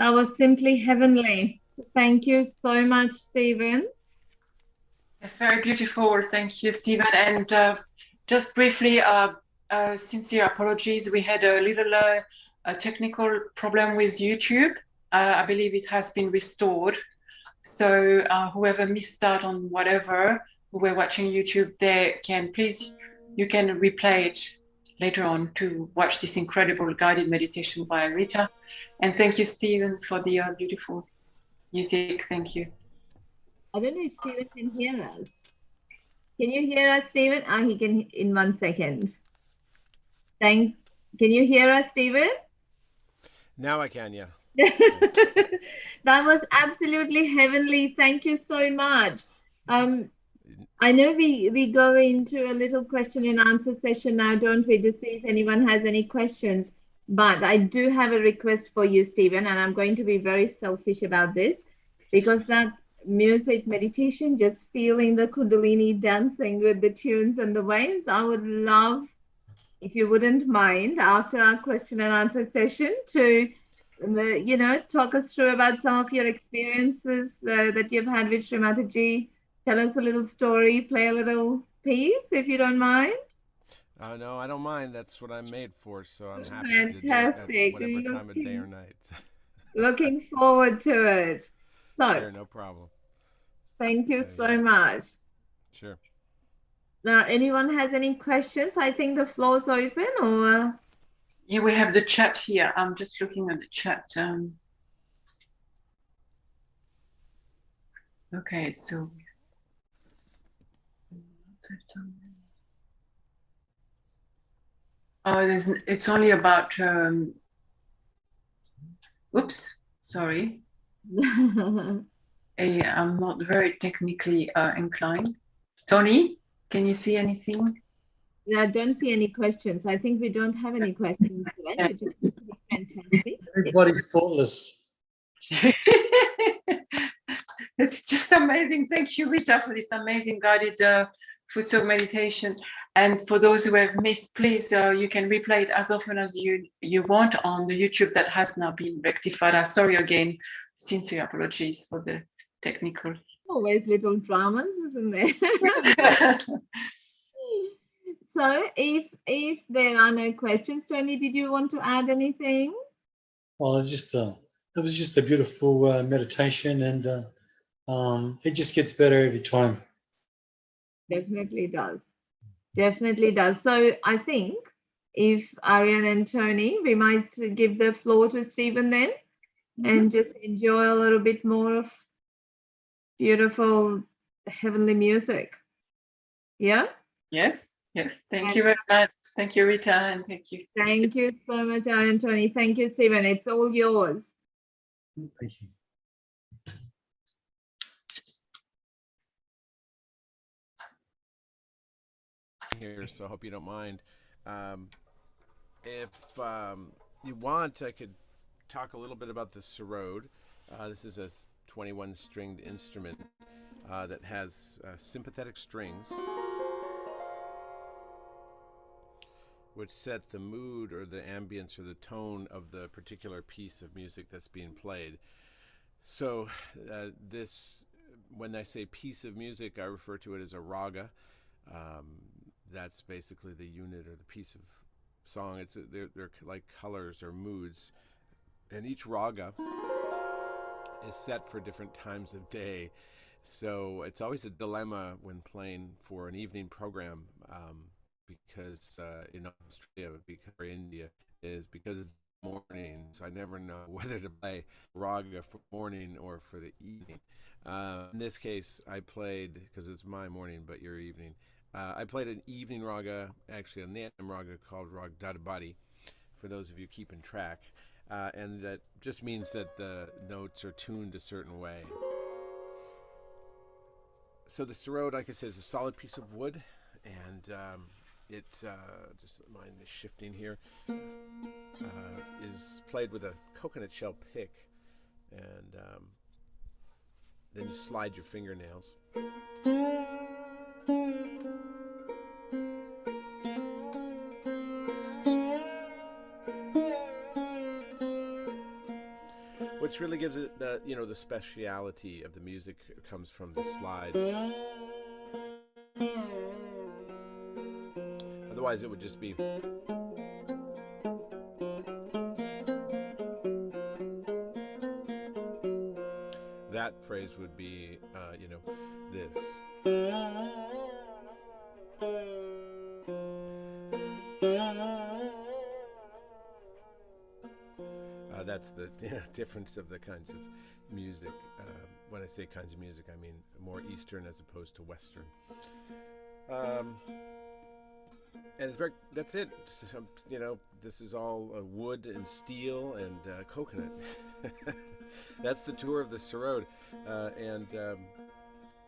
D: That was simply heavenly. Thank you so much, Stephen.
B: It's very beautiful. Thank you, Stephen. And just briefly, sincere apologies. We had a little a technical problem with YouTube. I believe it has been restored. So whoever missed out on whatever, who were watching YouTube, they can please, you can replay it later on to watch this incredible guided meditation by Rita. And thank you, Stephen, for the beautiful music. Thank you.
D: I don't know if Stephen can hear us. Can you hear us, Stephen? He can in 1 second. Can you hear us, Stephen?
F: Now I can, yeah.
D: That was absolutely heavenly. Thank you so much. I know we go into a little question and answer session now, don't we, to see if anyone has any questions. But I do have a request for you, Stephen, and I'm going to be very selfish about this, because that music meditation, just feeling the Kundalini dancing with the tunes and the waves, I would love, if you wouldn't mind, after our question and answer session, to talk us through about some of your experiences that you've had with Sri Mataji. Tell us a little story, play a little piece, if you don't mind.
F: No, I don't mind. That's what I'm made for, so I'm happy
D: Fantastic.
F: to do it at whatever time of day or night.
D: Looking forward to it. So,
F: sure, no problem.
D: Thank you so much.
F: Sure.
D: Now, anyone has any questions? I think the floor's open, or?
B: Yeah, we have the chat here. I'm just looking at the chat. Okay, so it's only about oops, sorry. I'm not very technically inclined. Tony, can you see anything?
D: I don't see any questions. I think we don't have any questions, which is fantastic.
C: Everybody's thoughtless.
B: It's just amazing. Thank you, Rita, for this amazing guided foot soak meditation. And for those who have missed, please, you can replay it as often as you want on the YouTube that has now been rectified. I'm sorry again. Sincere apologies for the technical.
D: Always little dramas, isn't there? So if there are no questions, Tony, did you want to add anything?
C: Well, it was just a beautiful meditation, and it just gets better every time.
D: Definitely does. Definitely does. So I think if Aryan and Tony, we might give the floor to Stephen then, and just enjoy a little bit more of beautiful heavenly music. Yeah?
B: Yes. Yes, thank you very much. Thank you, Rita, and thank you.
D: Thank you so much, Aryan, Tony. Thank you, Stephen. It's all yours.
C: Thank you.
F: Here, so I hope you don't mind. If you want, I could talk a little bit about the Sarod. This is a 21-stringed instrument that has sympathetic strings, which set the mood or the ambience or the tone of the particular piece of music that's being played. So when I say piece of music, I refer to it as a raga. That's basically the unit or the piece of song. They're like colors or moods, and each raga is set for different times of day. So it's always a dilemma when playing for an evening program, because in Australia, or India, is because it's morning, so I never know whether to play raga for morning or for the evening. In this case, I played, because it's my morning but your evening, I played an evening raga, actually a Natam raga called Raga Dadabadi, for those of you keeping track, and that just means that the notes are tuned a certain way. So the Sarod, like I said, is a solid piece of wood, and it, just mind the shifting here, is played with a coconut shell pick, and then you slide your fingernails. Which really gives it the speciality of the music comes from the slides. Otherwise, it would just be. That phrase would be, this. That's the difference of the kinds of music. When I say kinds of music, I mean more Eastern as opposed to Western. And it's that's it. So, this is all wood and steel and coconut. That's the tour of the Sarod. And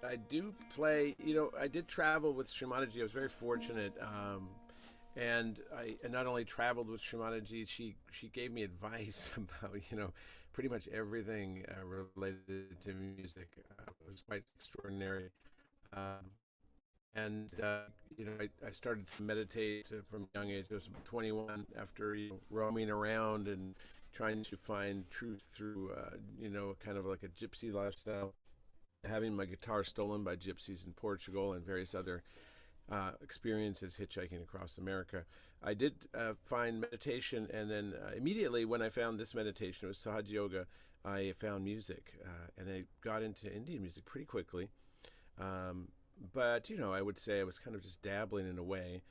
F: I do play, I did travel with Srimataji. I was very fortunate. And I not only traveled with Srimataji, she gave me advice about, pretty much everything related to music. It was quite extraordinary. And I started to meditate from a young age. I was 21 after roaming around and trying to find truth through, kind of like a gypsy lifestyle, having my guitar stolen by gypsies in Portugal and various other experiences hitchhiking across America. I did find meditation, and then immediately when I found this meditation, it was Sahaja Yoga, I found music, and I got into Indian music pretty quickly. But, I would say I was kind of just dabbling in a way.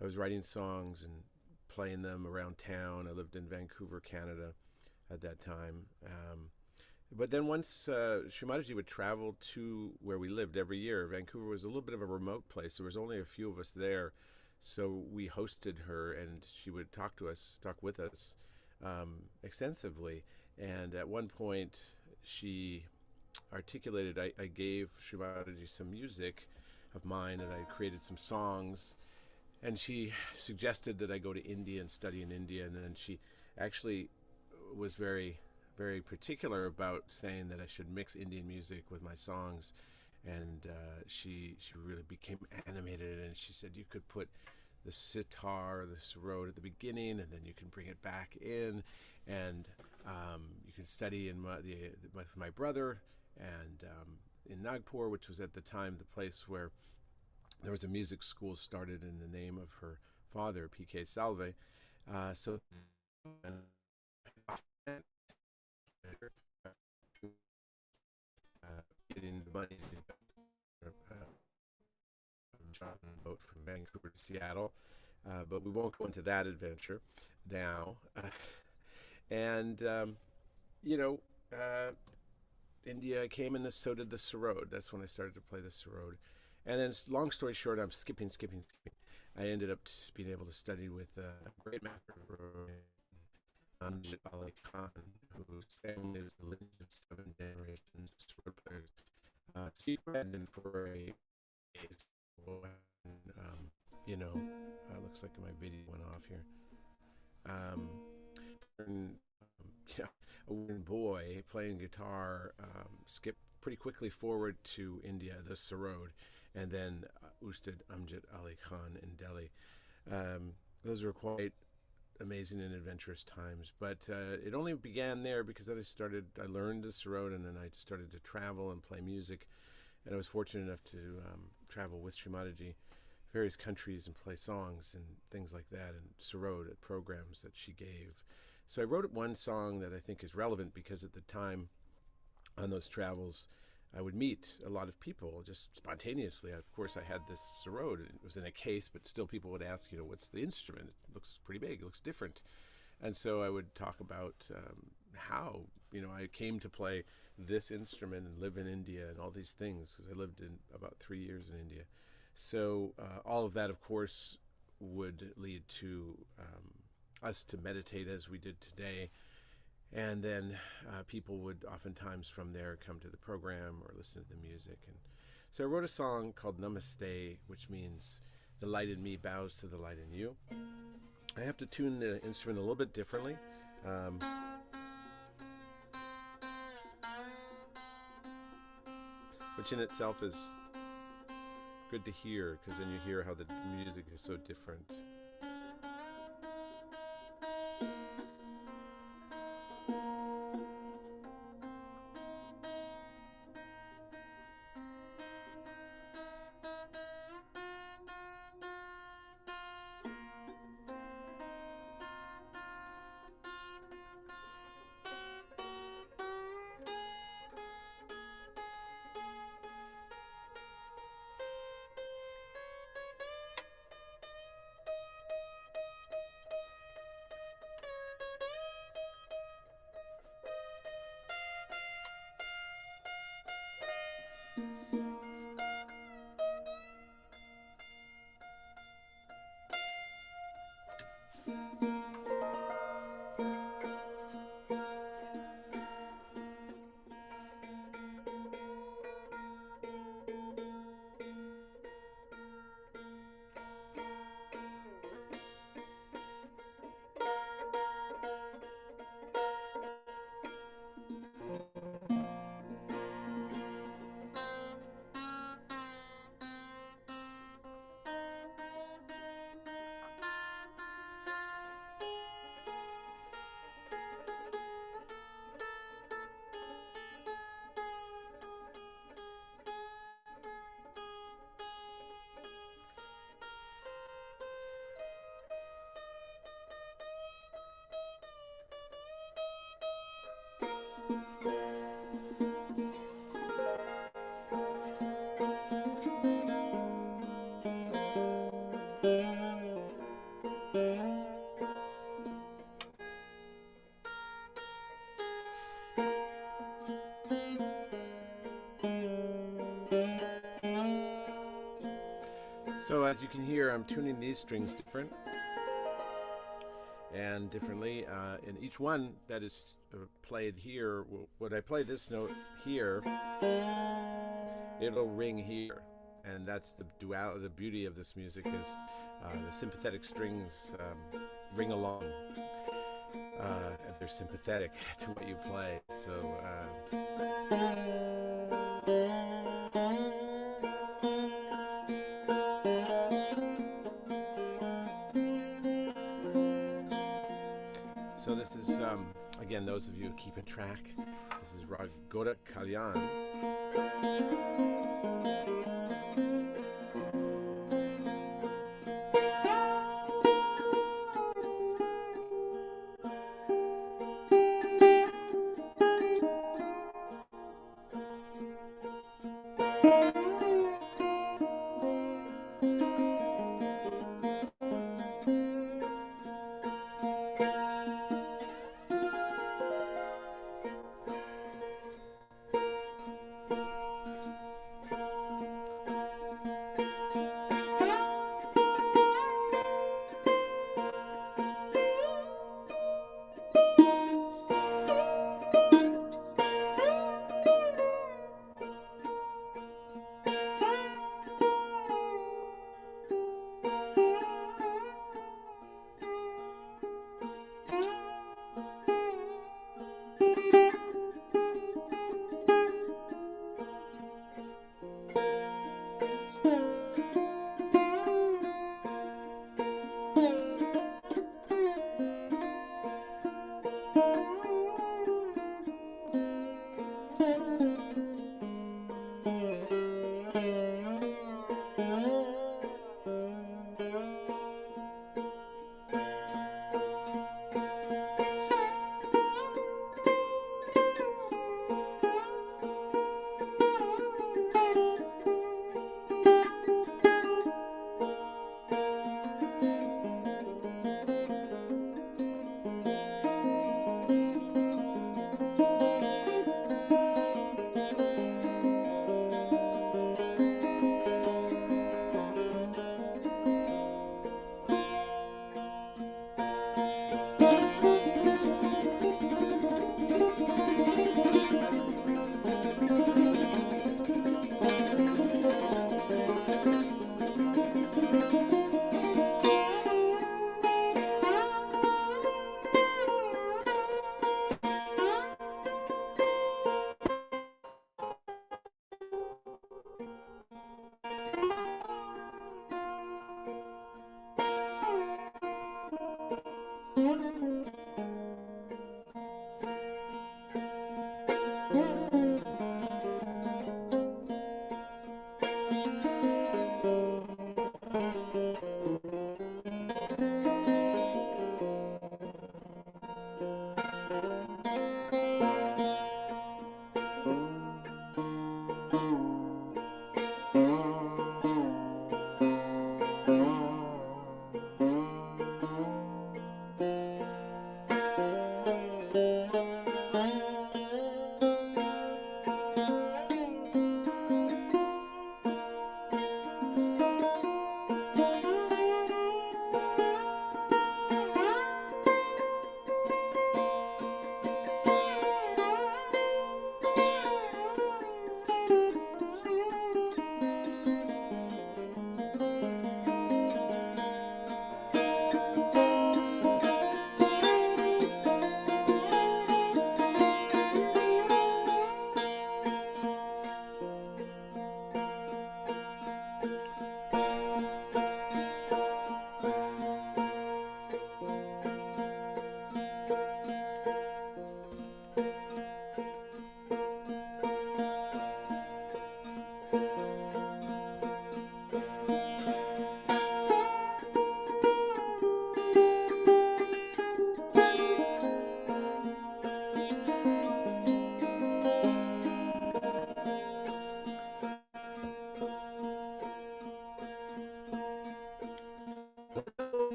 F: I was writing songs and playing them around town. I lived in Vancouver, Canada at that time. But then once Srimataji would travel to where we lived every year, Vancouver was a little bit of a remote place. There was only a few of us there. So we hosted her, and she would talk with us extensively. And at one point, she articulated, I gave Srimataji some music of mine, and I created some songs, and she suggested that I go to India and study in India. And then she actually was very, very particular about saying that I should mix Indian music with my songs. And she really became animated, and she said you could put the sitar or the sarod at the beginning, and then you can bring it back in, and you can study with my brother, and in Nagpur, which was at the time the place where there was a music school started in the name of her father, P.K. Salve. So getting the money to boat from Vancouver to Seattle, but we won't go into that adventure now. India came, and so did the Sarod. That's when I started to play the Sarod. And then, long story short, I'm skipping. I ended up being able to study with a great master, Untitled Ali Khan, whose family was the lineage of 7 generations of Sarod players. She read in for a looks like my video went off here. A young boy playing guitar skipped pretty quickly forward to India, the Sarod, and then Ustad Amjad Ali Khan in Delhi. Those were quite amazing and adventurous times, but it only began there because then I learned the Sarod, and then I started to travel and play music, and I was fortunate enough to travel with Srimataji various countries and play songs and things like that, and Sarod at programs that she gave. So I wrote one song that I think is relevant because at the time on those travels, I would meet a lot of people just spontaneously. Of course, I had this Sarod. It was in a case, but still people would ask, what's the instrument? It looks pretty big. It looks different. And so I would talk about how, I came to play this instrument and live in India and all these things, because I lived in about 3 years in India. So all of that, of course, would lead to us to meditate as we did today. And then people would oftentimes from there come to the program or listen to the music. And so I wrote a song called Namaste, which means the light in me bows to the light in you. I have to tune the instrument a little bit differently. Which in itself is good to hear, because then you hear how the music is so different. So as you can hear, I'm tuning these strings different and differently. And each one that is played here, when I play this note here, it'll ring here. And that's the the beauty of this music is the sympathetic strings ring along. They're sympathetic to what you play. So. So this is, again, those of you keeping track, this is Raga Kalyan.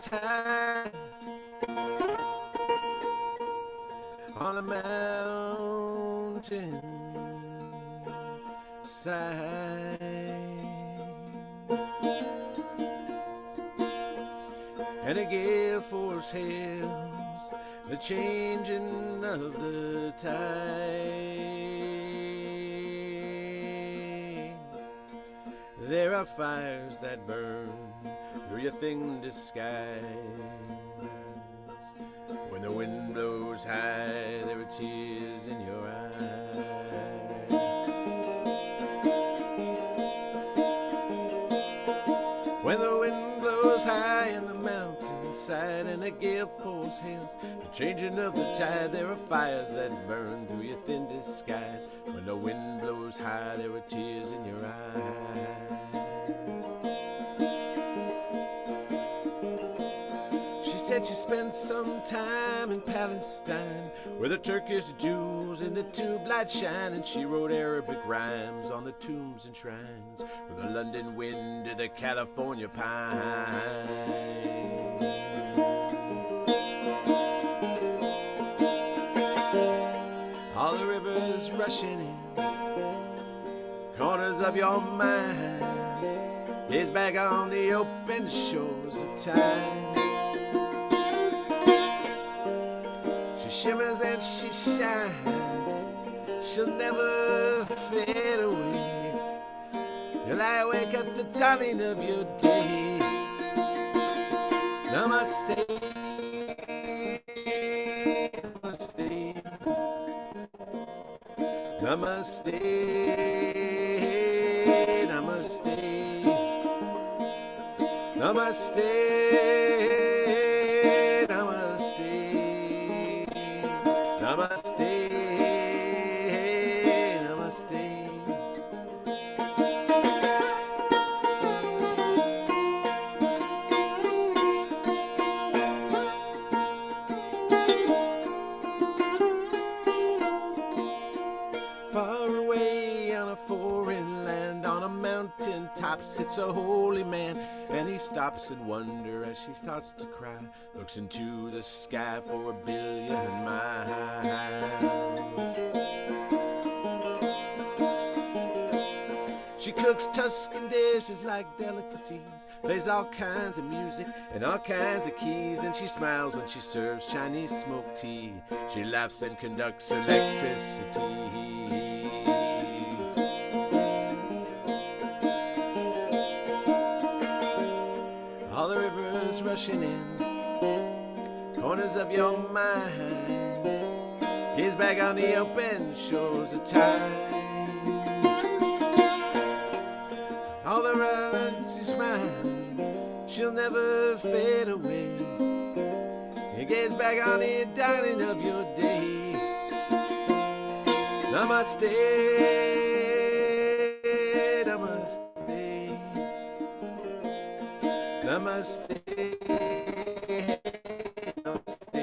F: goes high on a mountain side, and a gale force hails the changing of the tide. There are fires that burn through your thin disguise. When the wind blows high, there are tears in your eyes. When the wind blows high in the mountainside and the gale force hails the changing of the tide, there are fires that burn through your thin disguise. When the wind blows high, there are tears in your eyes. She said she spent some time in Palestine, where the Turkish Jews in the tube light shine, and she wrote Arabic rhymes on the tombs and shrines, from the London wind to the California pine. All the rivers rushing in, corners of your mind, gaze back on the open shores of time. She shimmers and she shines, she'll never fade away. You'll lie awake at the dawning of your day. Namaste, namaste, namaste, namaste, namaste, namaste, namaste, namaste. Far away on a foreign land, on a mountain top sits a holy man, and he stops in wonder as she starts to cry, looks into the sky for 1,000,000,000 miles. She cooks Tuscan dishes like delicacies, plays all kinds of music and all kinds of keys, and she smiles when she serves Chinese smoked tea. She laughs and conducts electricity. All the rivers rushing in, corners of your mind, gaze back on the open shores of time. All the violence she smiles, she'll never fade away. You gaze back on the dawning of your day. Namaste, namaste, namaste, namaste,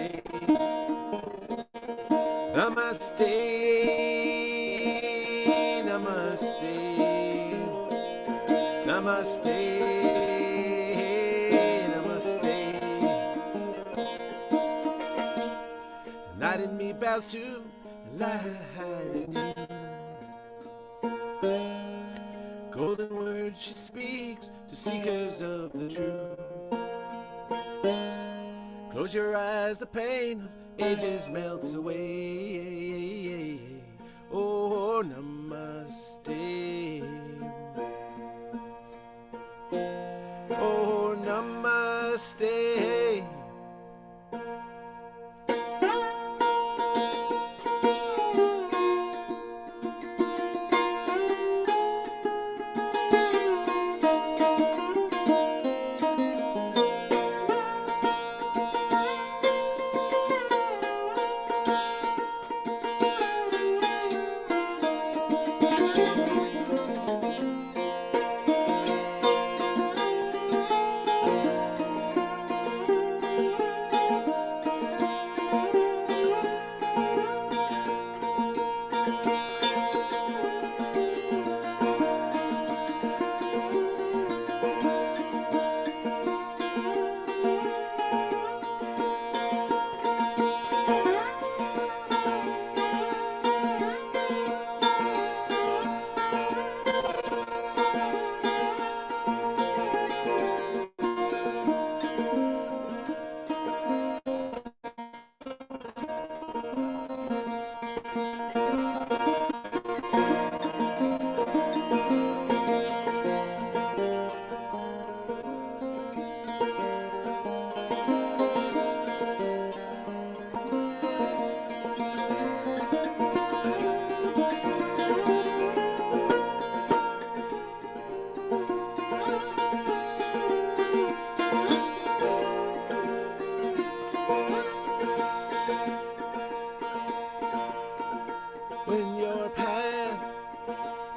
F: namaste, namaste, namaste, namaste. Light in me bows to light in you. Golden words she speaks to seekers of the truth. Close your eyes, the pain of ages melts away. Oh, namaste. Oh, namaste.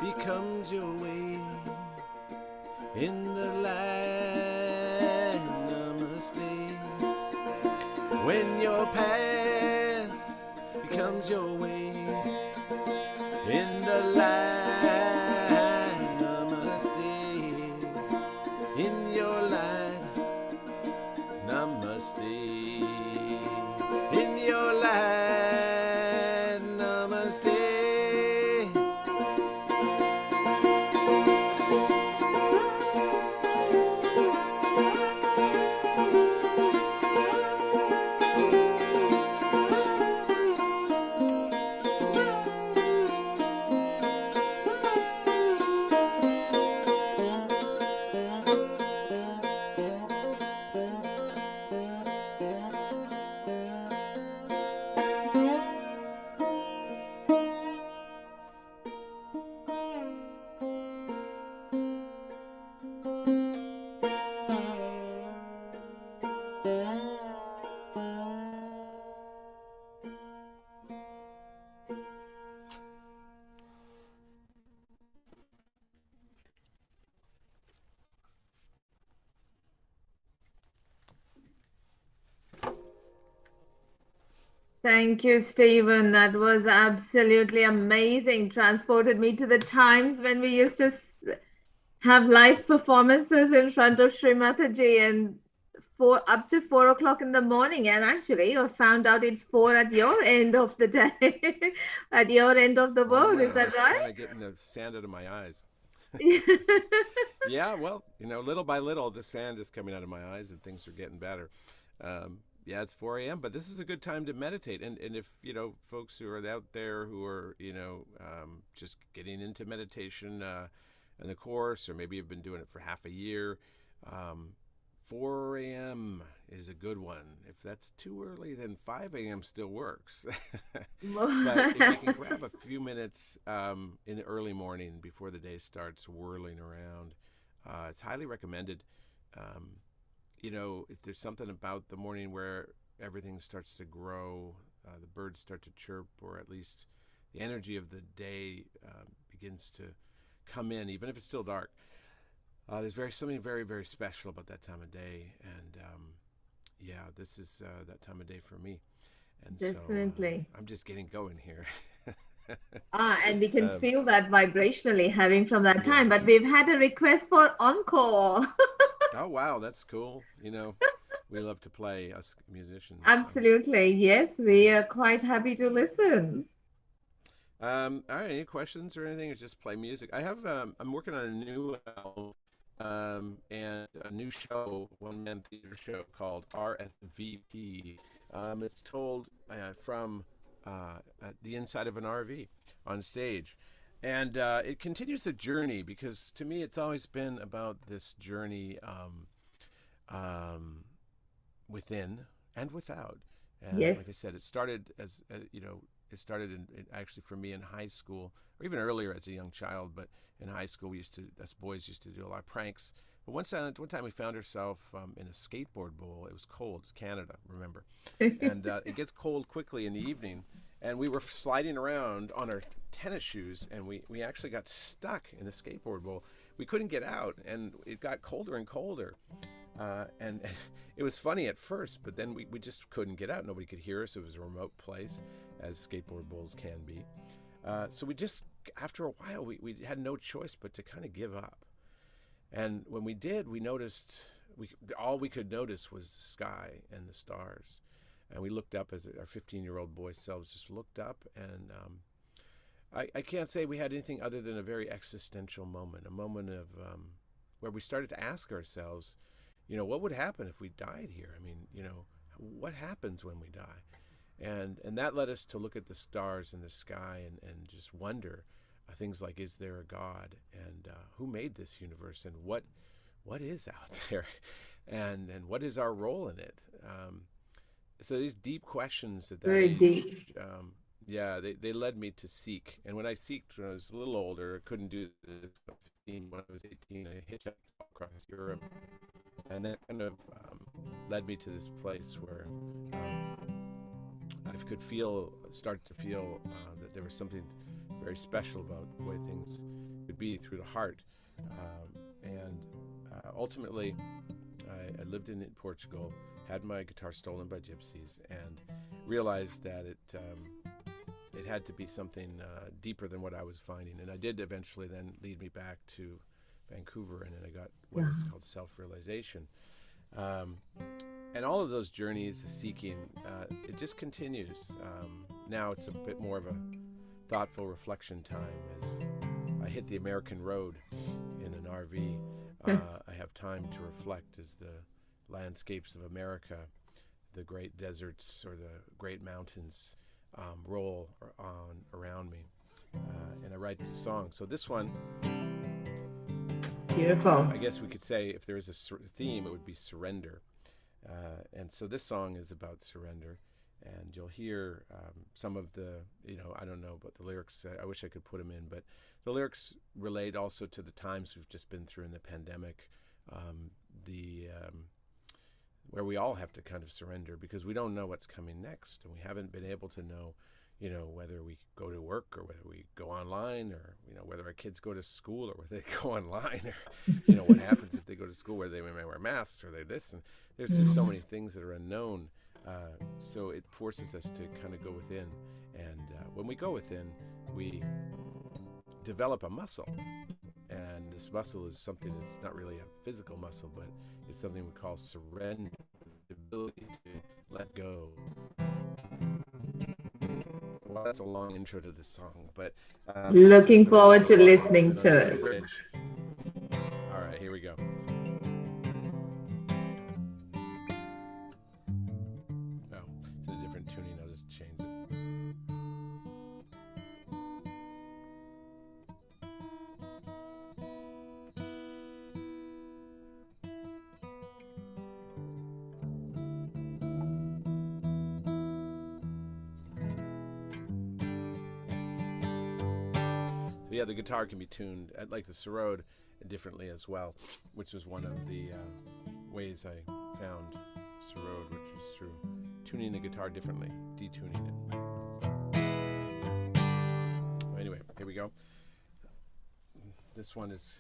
F: becomes your way. In the land, namaste. When your path becomes your way. In the light, namaste. In your light, namaste. In your light, namaste.
D: Thank you, Stephen. That was absolutely amazing. Transported me to the times when we used to have live performances in front of Sri Mataji and up to 4 o'clock in the morning. And actually, I found out it's 4 at your end of the day, at your end of the world. Is that right?
F: Kind of getting the sand out of my eyes. Yeah, well, little by little, the sand is coming out of my eyes and things are getting better. Yeah, it's 4 a.m., but this is a good time to meditate. And if, folks who are out there who are, just getting into meditation and the course, or maybe you've been doing it for half a year, 4 a.m. is a good one. If that's too early, then 5 a.m. still works. But if you can grab a few minutes in the early morning before the day starts whirling around, it's highly recommended. If there's something about the morning where everything starts to grow, the birds start to chirp, or at least the energy of the day begins to come in, even if it's still dark. There's something very, very special about that time of day, and this is that time of day for me. And
D: definitely.
F: So I'm just getting going here.
D: And we can feel that vibrationally having from that time. But we've had a request for encore.
F: Oh wow, that's cool. We love to play, us musicians.
D: Absolutely, yes, we are quite happy to listen.
F: All right, any questions or anything? Or just play music? I have. I'm working on a new album and a new show, one-man theater show called RSVP. It's told from the inside of an RV on stage. And it continues the journey, because to me it's always been about this journey within and without. And
D: yes.
F: Like I said, it started as, it started actually for me in high school, or even earlier as a young child. But in high school, us boys used to do a lot of pranks. But one time we found ourselves in a skateboard bowl. It was cold. It's Canada, remember. And it gets cold quickly in the evening. And we were sliding around on our tennis shoes, and we actually got stuck in the skateboard bowl. We couldn't get out, and it got colder and colder. And it was funny at first, but then we just couldn't get out. Nobody could hear us. It was a remote place, as skateboard bowls can be. So we just, after a while, we had no choice but to kind of give up. And when we did, we noticed, all we could notice was the sky and the stars. And we looked up, as our 15-year-old boy selves just looked up, and I can't say we had anything other than a very existential moment, a moment of where we started to ask ourselves, what would happen if we died here? I mean, what happens when we die? And that led us to look at the stars in the sky and just wonder things like, is there a God? And who made this universe? And what is out there? And what is our role in it? So these deep questions at that
D: very
F: age,
D: deep.
F: They led me to seek. And when I seeked, when I was a little older, I couldn't do this. When I was 18, I hitchhiked across Europe, and that kind of led me to this place where I could start to feel that there was something very special about the way things see through the heart. Ultimately, I lived in Portugal, had my guitar stolen by gypsies, and realized that it had to be something deeper than what I was finding. And I did eventually then lead me back to Vancouver, and then I got what is called self-realization. And all of those journeys, the seeking, it just continues. Now it's a bit more of a thoughtful reflection time as I hit the American road in an RV. I have time to reflect as the landscapes of America, the great deserts or the great mountains roll on around me, and I write the song. So this one,
D: Beautiful.
F: I guess we could say if there is a theme, it would be surrender. And so this song is about surrender, and you'll hear some of the, I don't know about the lyrics. I wish I could put them in, but the lyrics relate also to the times we've just been through in the pandemic, where we all have to kind of surrender because we don't know what's coming next, and we haven't been able to know, whether we go to work or whether we go online, or whether our kids go to school or whether they go online, or what happens if they go to school, whether they may wear masks or they this, and there's just so many things that are unknown. So it forces us to kind of go within, and when we go within, we develop a muscle, and this muscle is something that's not really a physical muscle, but it's something we call surrender, the ability to let go. Well, that's a long intro to this song, but
D: Looking forward to listening to it.
F: All right, here we go. Oh, it's a different tuning. I'll just change it. Yeah, the guitar can be tuned, like the Sarod, differently as well, which was one of the ways I found Sarod, which is through tuning the guitar differently, detuning it. Anyway, here we go. This one is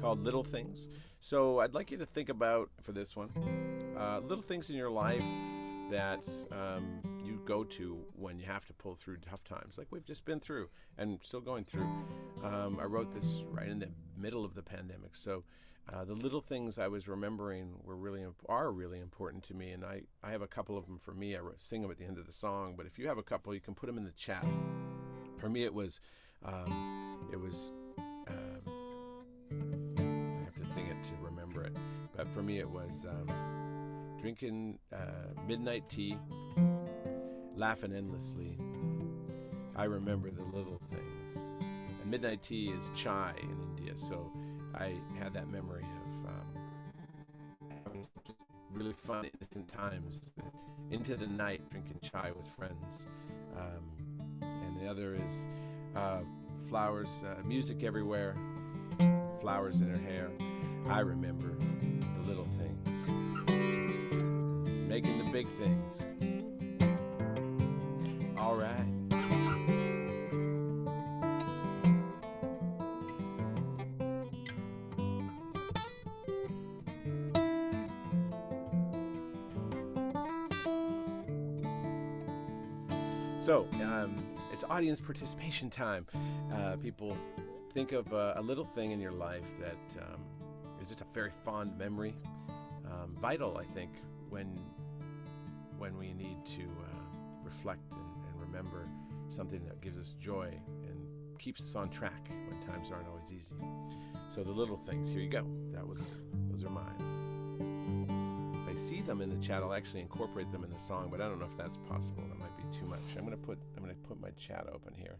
F: called Little Things. So I'd like you to think about, for this one, little things in your life that you go to when you have to pull through tough times, like we've just been through and still going through. I wrote this right in the middle of the pandemic, so the little things I was remembering are really important to me, and I have a couple of them for me. I sing them at the end of the song, but if you have a couple, you can put them in the chat. For me, it was I have to sing it to remember it, but for me it was drinking midnight tea, laughing endlessly. I remember the little things. And midnight tea is chai in India, so I had that memory of having really fun, innocent times into the night, drinking chai with friends. And the other is flowers, music everywhere, flowers in her hair. I remember the little things. Making the big things. All right. So, it's audience participation time. People think of a little thing in your life that is just a very fond memory. Vital, I think, when we need to reflect and remember something that gives us joy and keeps us on track when times aren't always easy. So the little things, here you go. Those are mine. If I see them in the chat, I'll actually incorporate them in the song, but I don't know if that's possible. That might be too much. I'm gonna put my chat open here,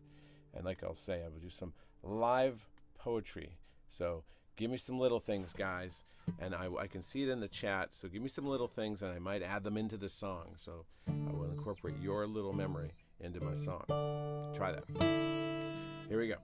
F: and like I'll say, I will do some live poetry. So give me some little things, guys, and I can see it in the chat, so give me some little things, and I might add them into the song. So I will incorporate your little memory into my song. Try that. Here we go.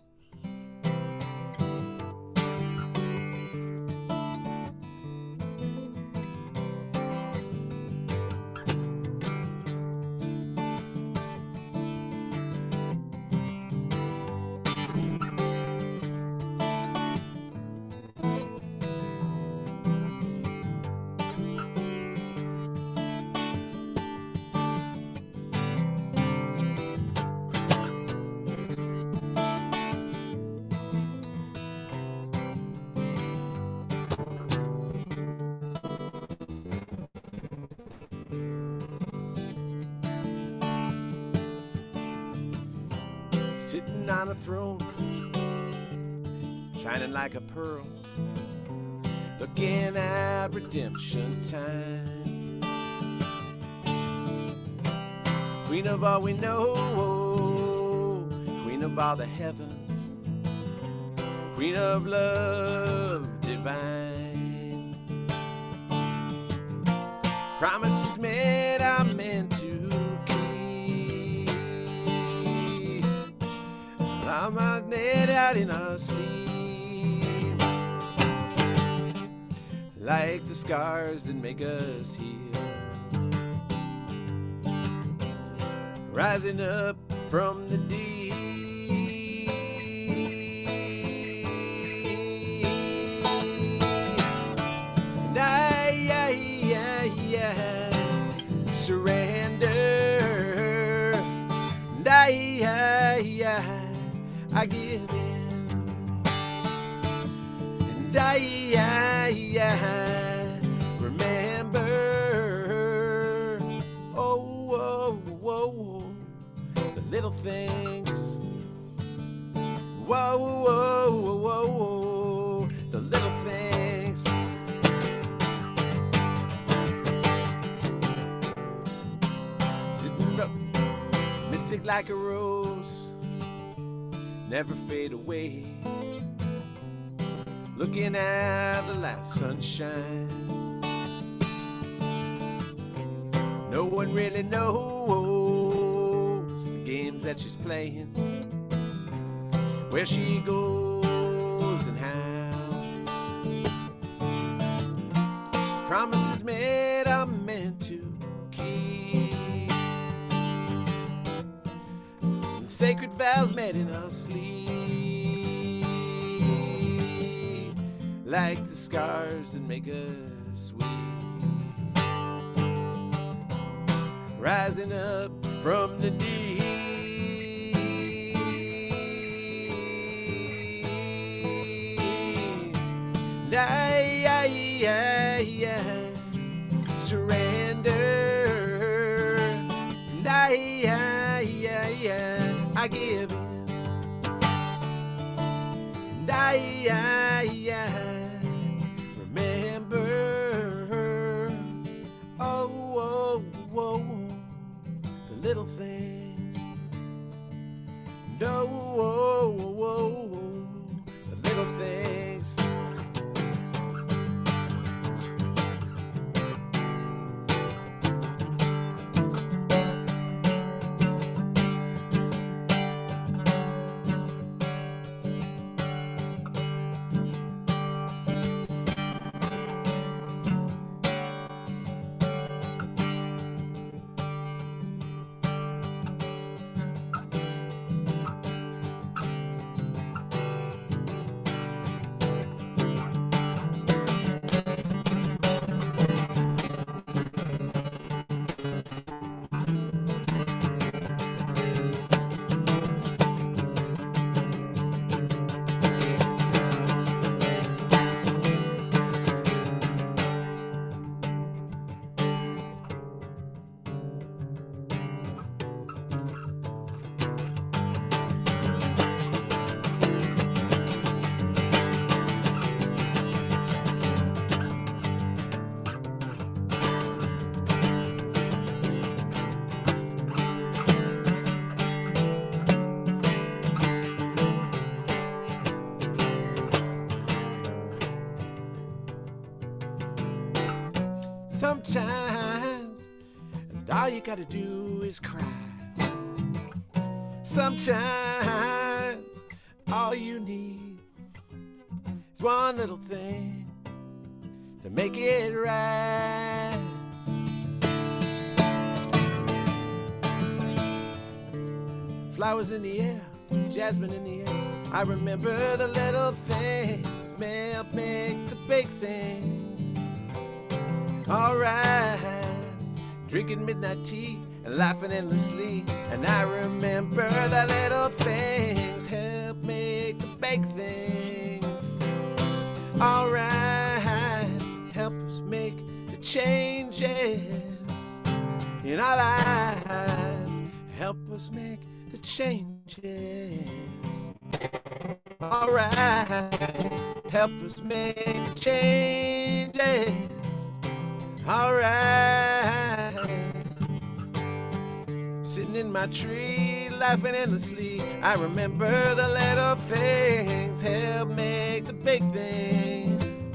F: sitting on a throne, shining like a pearl, looking at redemption time. Queen of all we know, queen of all the heavens, queen of love divine. Promises made are meant to keep. I'm not laid out in our sleep, like the scars that make us heal, rising up from the deep. And I surrender, and I give in, and I remember, the little things, the little things. Sitting up, mystic like a rose, never fade away, looking at the last sunshine. No one really knows the games that she's playing, where she goes and how. Promises made are meant to keep, sacred vows made in our sleep, like the scars that make us weep, rising up from the deep. And I surrender, and I give in, and I remember, the little things, the little things. Sometimes, and all you gotta do is cry. Sometimes, all you need is one little thing to make it right. Flowers in the air, jasmine in the air. I remember the little things, help make the big things. Alright, drinking midnight tea and laughing endlessly. And I remember the little things help make the big things. Alright, help us make the changes in our lives. Help us make the changes. Alright, help us make the changes. Alright, sitting in my tree, laughing endlessly. I remember the little things help make the big things.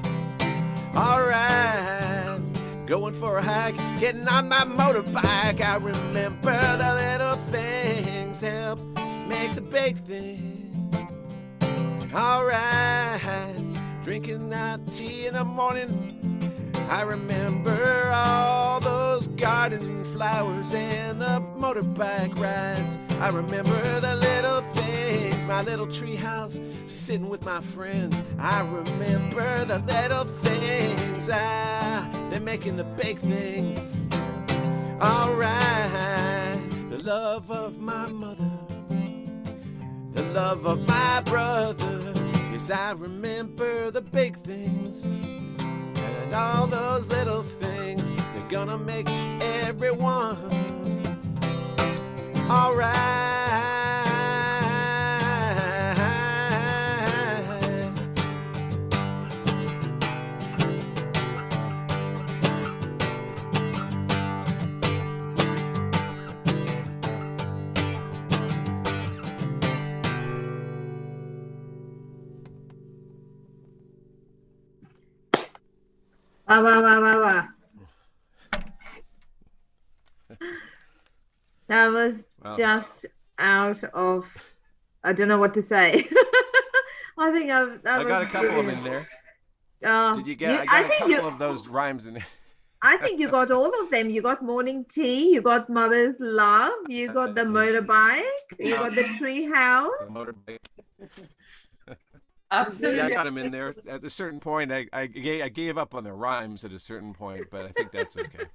F: Alright, going for a hike, getting on my motorbike. I remember the little things help make the big things. Alright, drinking hot tea in the morning. I remember all those garden flowers and the motorbike rides. I remember the little things, my little tree house, sitting with my friends. I remember the little things, they're making the big things. Alright, the love of my mother, the love of my brother. Yes, I remember the big things. And all those little things, they're gonna make everyone alright.
D: Wow, wow, wow, wow, wow. That was
F: Wow.
D: just out of, I don't know what to say. I think that
F: I got a
D: was
F: couple of them
D: brilliant.
F: in there. Did you
D: You-
F: get? I
D: I
F: got a
D: think
F: couple
D: you,
F: of those rhymes in there.
D: I think you got all of them. You got morning tea, you got mother's love, you got the motorbike, you got the tree house.
F: The motorbike.
B: Absolutely.
F: Yeah, I got them in there. At a certain point, I gave up on the rhymes at a certain point, but I think that's okay.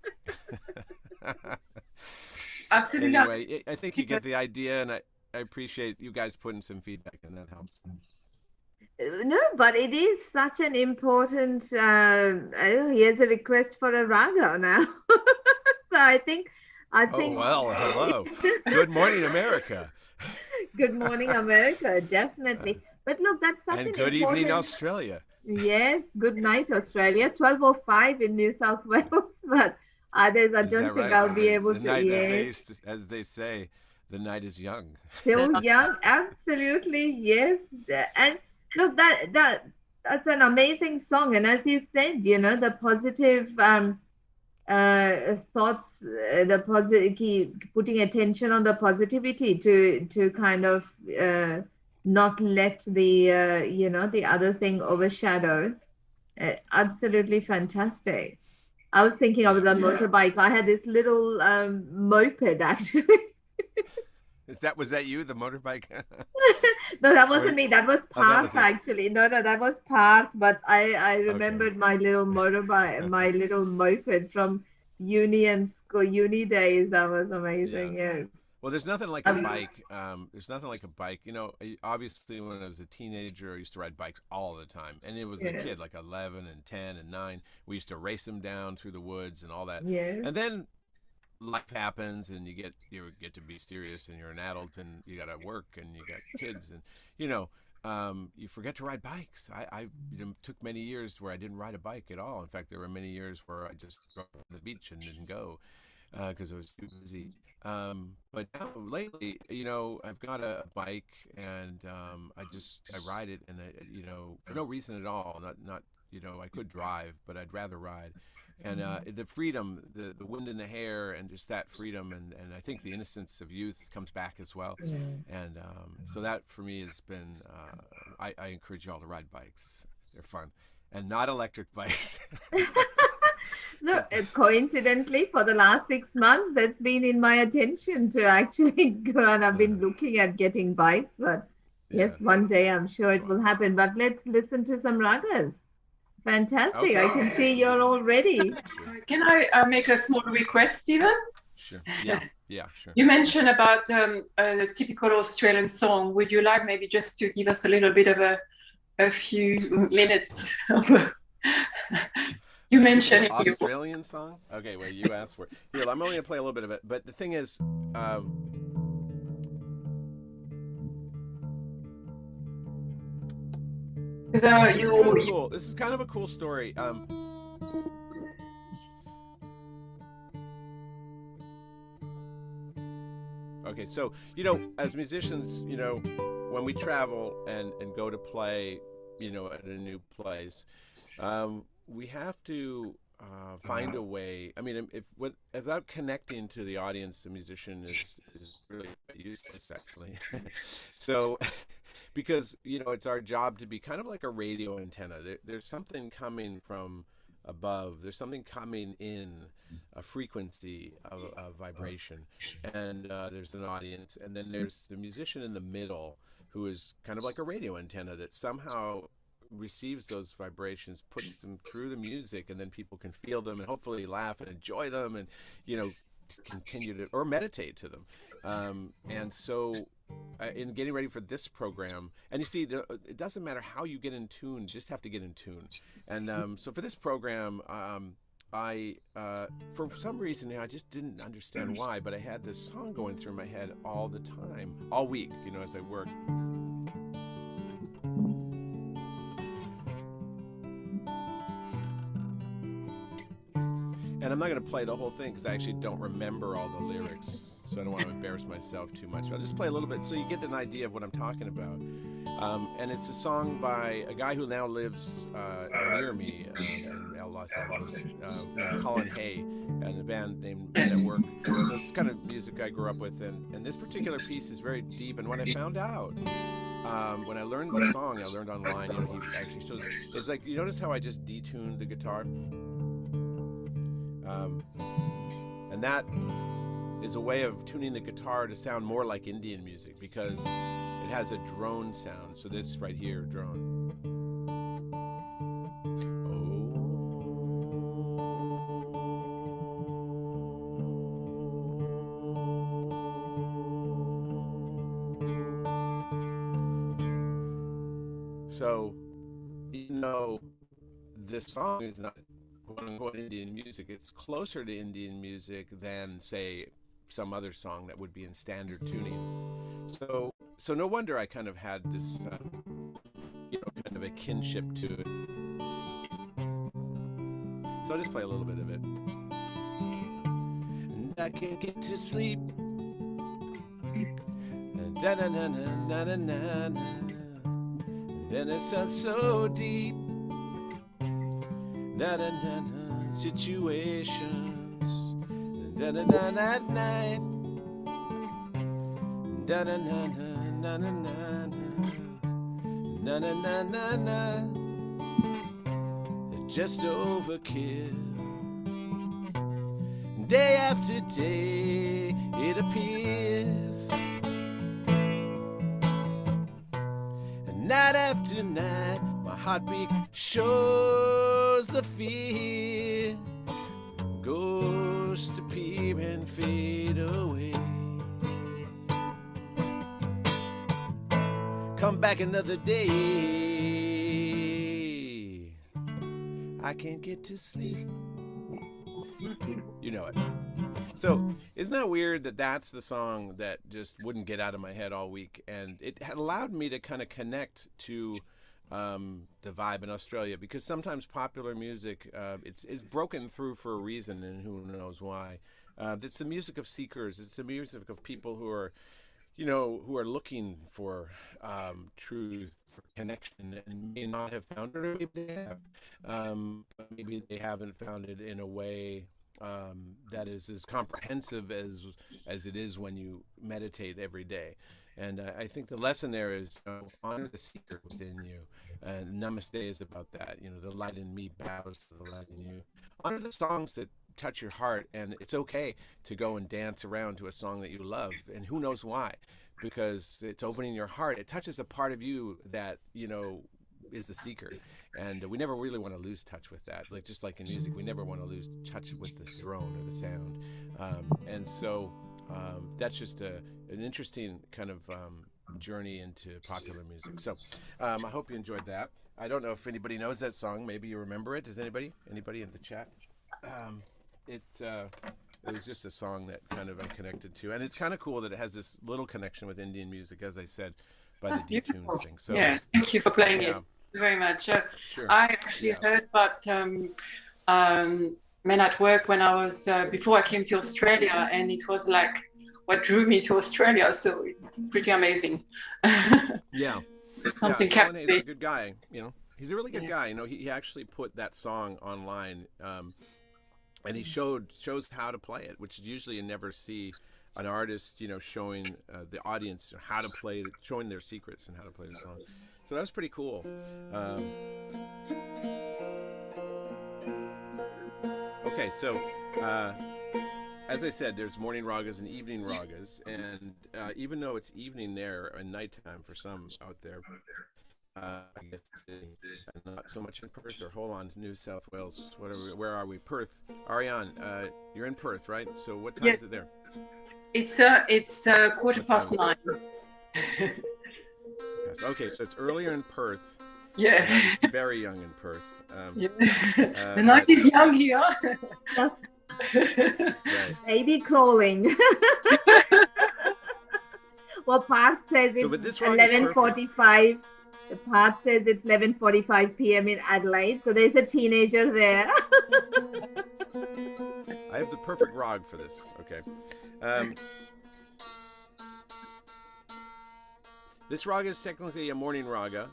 B: Absolutely.
F: Anyway, I think you get the idea, and I appreciate you guys putting some feedback, and that helps.
D: No, but it is such an important. Here's a request for a raga now. So I think.
F: Oh, well, hello. Good morning, America.
D: Good morning, America. Definitely. But look, that's such
F: And
D: an
F: good
D: important.
F: evening, Australia.
D: Yes. Good night, Australia. 12:05 in New South Wales, but others, I
F: Is
D: don't
F: that
D: think
F: right?
D: I'll be
F: The
D: able to.
F: night,
D: Yes.
F: as they say, the night is young.
D: Still young. Absolutely. Yes. And look, that's an amazing song. And as you said, the positive thoughts, the positive, putting attention on the positivity to kind of not let the the other thing overshadow. Absolutely fantastic. I was thinking of the motorbike. I had this little moped actually.
F: Was that you, the motorbike?
D: No, that wasn't me. That was
F: Oh, that
D: parked
F: was it.
D: actually. No, that was parked. But I remembered my little motorbike, my little moped from uni days. That was amazing. Yes.
F: Well, there's nothing like a bike. There's nothing like a bike. Obviously, when I was a teenager, I used to ride bikes all the time. And it was a
D: Yeah.
F: kid, like 11 and 10 and 9. We used to race them down through the woods and all that.
D: Yes.
F: And then life happens, and you get to be serious, and you're an adult, and you got to work, and you got kids, and you forget to ride bikes. I took many years where I didn't ride a bike at all. In fact, there were many years where I just drove to the beach and didn't go because I was too busy. But now lately, I've got a bike, and I ride it, and for no reason at all. Not I could drive, but I'd rather ride. And the freedom, the wind in the hair, and just that freedom, and I think the innocence of youth comes back as well. And so that for me has been, I encourage you all to ride bikes. They're fun. And not electric bikes.
D: No, coincidentally, for the last 6 months, that's been in my attention to actually go, and I've been looking at getting bikes. But yes, one day I'm sure it will happen. But let's listen to some ragas. Fantastic.
F: Okay.
D: I can see you're all ready.
B: Can I make a small request, Stephen?
F: Sure. Yeah, sure.
B: You mentioned about a typical Australian song. Would you like maybe just to give us a little bit of a few minutes of you mentioned it.
F: Australian song? Okay, well, you asked for it. Here, I'm only going to play a little bit of it. But the thing is,
B: Because
F: This is kind of cool. This is kind of a cool story. Okay, so as musicians, when we travel and go to play, at a new place, we have to find a way. I mean, without connecting to the audience, the musician is really useless, actually. So, because it's our job to be kind of like a radio antenna. There's something coming from above. There's something coming in, a frequency of vibration, and there's an audience, and then there's the musician in the middle, who is kind of like a radio antenna that somehow receives those vibrations, puts them through the music, and then people can feel them and hopefully laugh and enjoy them, and continue to or meditate to them. And so in getting ready for this program, and you see, it doesn't matter how you get in tune, you just have to get in tune. And so for this program, I for some reason, I just didn't understand why, but I had this song going through my head all the time, all week, as I worked. And I'm not going to play the whole thing because I actually don't remember all the lyrics, so I don't want to embarrass myself too much. I'll just play a little bit so you get an idea of what I'm talking about. And it's a song by a guy who now lives near me in Los Angeles, named Colin Hay, and a band named Men at Work. So it's kind of music I grew up with, and this particular piece is very deep. And when I found out, when I learned the song, I learned online, he actually shows, it's like, you notice how I just detuned the guitar? And that is a way of tuning the guitar to sound more like Indian music, because it has a drone sound. So this right here, drone. So, even though this song is not quote-unquote Indian music, it's closer to Indian music than, say, some other song that would be in standard tuning. So no wonder I kind of had this, kind of a kinship to it. So I'll just play a little bit of it. And I can't get to sleep. And da-na-na-na-na-na-na. And it sounds so deep. Na-na-na-na, situations. Na-na-na-na at night. Na-na-na-na-na-na-na. Na-na-na-na-na. They're just overkill. Day after day, it appears. And night after night, my heartbeat shows the fear. Goes to appear and fade away. Come back another day. I can't get to sleep. You know it. So, isn't that weird that that's the song that just wouldn't get out of my head all week? And it had allowed me to kind of connect to the vibe in Australia, because sometimes popular music, it's broken through for a reason, and who knows why. It's the music of seekers. It's the music of people who are, who are looking for truth, for connection, and may not have found it, or maybe they have. But maybe they haven't found it in a way that is as comprehensive as it is when you meditate every day. And I think the lesson there is honor the seeker within you. And Namaste is about that. The light in me bows to the light in you. Honor the songs that touch your heart, and it's okay to go and dance around to a song that you love, and who knows why, because it's opening your heart. It touches a part of you that is the seeker, and we never really want to lose touch with that. Just like in music, we never want to lose touch with the drone or the sound, and so that's just an interesting kind of journey into popular music. So I hope you enjoyed that. I don't know if anybody knows that song. Maybe you remember it. Does anybody in the chat? It was just a song that kind of I connected to, and it's kind of cool that it has this little connection with Indian music, as I said, by
B: That's
F: the detune
B: beautiful
F: thing. So
B: yeah, thank you for playing it. very much.
F: Sure.
B: I actually
F: Yeah.
B: heard about Men at Work when I was before I came to Australia, and it was like what drew me to Australia. So it's pretty amazing.
F: Yeah.
B: Something
F: Yeah, Colin Hayes is a
B: captivating.
F: good guy. You know, he's a really good
B: Yeah.
F: guy. You know, he actually put that song online, and he shows how to play it, which usually you never see an artist, you know, showing the audience how to play, showing their secrets and how to play the song. So that was pretty cool. Okay, so as I said, there's morning ragas and evening ragas, and even though it's evening there and nighttime for some out there, I guess not so much in Perth, or hold on, New South Wales, whatever. Where are we? Perth. Ariane, you're in Perth, right? So what time
B: Yes.
F: is it there?
B: It's 9:15.
F: Okay, so it's earlier in Perth.
B: Yeah.
F: And I'm very young in Perth.
B: Yeah. The night is young here.
F: Right.
D: Baby crawling. Well, Parth says
F: So,
D: it's
F: but this raga is
D: 11:45. The Parth says it's 11:45 p.m. in Adelaide. So there's a teenager there.
F: I have the perfect rag for this. Okay. This raga is technically a morning raga,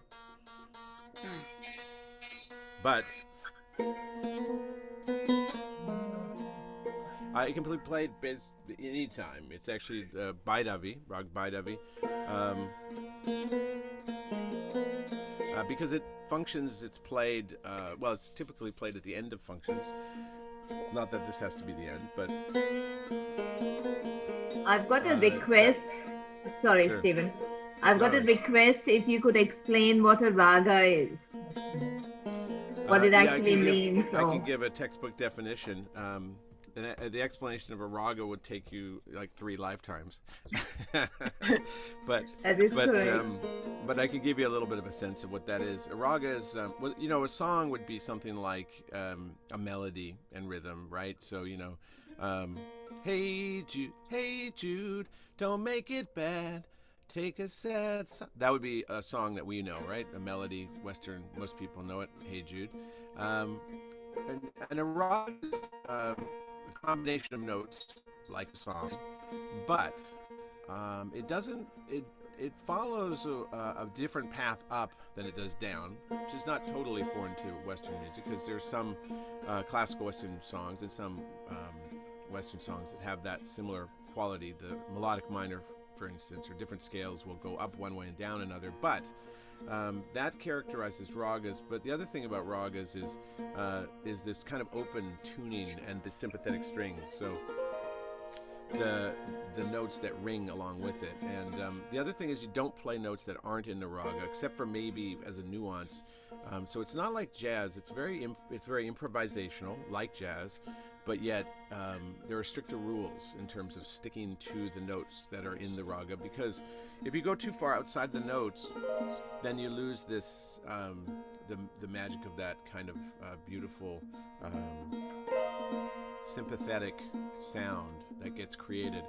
F: but it can be played any time. It's actually Baidavi, Rag Baidavi, because it functions. It's played. Well, it's typically played at the end of functions. Not that this has to be the end, but
D: I've got a request. Sorry,
F: Sure.
D: Stephen. I've got
F: No
D: a
F: worries.
D: request if you could explain what a raga is. What it
F: yeah,
D: actually means.
F: I
D: or-
F: can give a textbook definition. And the explanation of a raga would take you like 3 lifetimes. but
D: That is correct.
F: but I can give you a little bit of a sense of what that is. A raga is, well, you know, a song would be something like a melody and rhythm, right? So, you know, hey Jude, don't make it bad. Take a sad song. That would be a song that we know, right? A melody, Western, most people know it. Hey Jude. And a raga is a combination of notes, like a song, but it doesn't. It follows a different path up than it does down, which is not totally foreign to Western music, because there's some classical Western songs and some Western songs that have that similar quality. The melodic minor, for instance, or different scales will go up one way and down another, but that characterizes ragas. But the other thing about ragas is this kind of open tuning and the sympathetic strings. So the notes that ring along with it. And the other thing is you don't play notes that aren't in the raga, except for maybe as a nuance. So it's not like jazz. It's very improvisational, like jazz. But yet, there are stricter rules in terms of sticking to the notes that are in the raga, because if you go too far outside the notes, then you lose this, the magic of that kind of beautiful, sympathetic sound that gets created.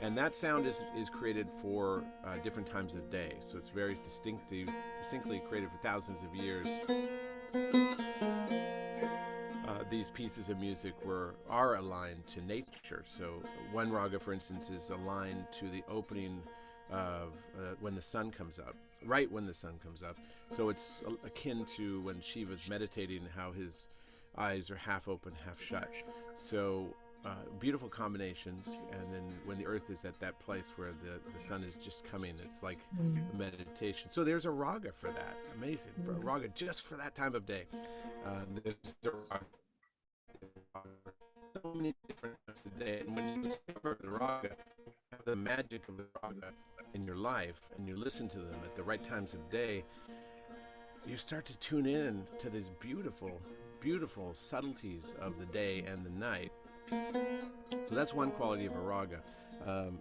F: And that sound is created for different times of day. So it's very distinctly created for thousands of years. These pieces of music are aligned to nature. So one raga, for instance, is aligned to the opening of when the sun comes up, right when the sun comes up. So it's akin to when Shiva's meditating, how his eyes are half open, half shut. So beautiful combinations. And then when the earth is at that place where the sun is just coming, it's like a meditation. So there's a raga for that. Amazing. For a raga just for that time of day. There's a raga. So many different times a day, and when you discover the raga, you have the magic of the raga in your life, and you listen to them at the right times of day, you start to tune in to these beautiful, beautiful subtleties of the day and the night. So that's one quality of a raga.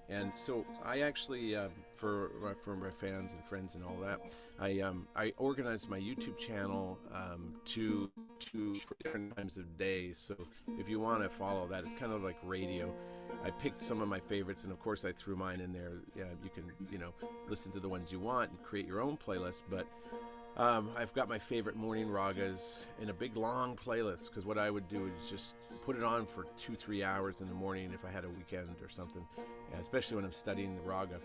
F: And so I actually, for my fans and friends and all that, I organized my YouTube channel for different times of day. So if you want to follow that, it's kind of like radio. I picked some of my favorites, and of course I threw mine in there. Yeah, you can listen to the ones you want and create your own playlist. But I've got my favorite morning ragas in a big long playlist, because what I would do is just put it on for 2-3 hours in the morning if I had a weekend or something, and especially when I'm studying the raga.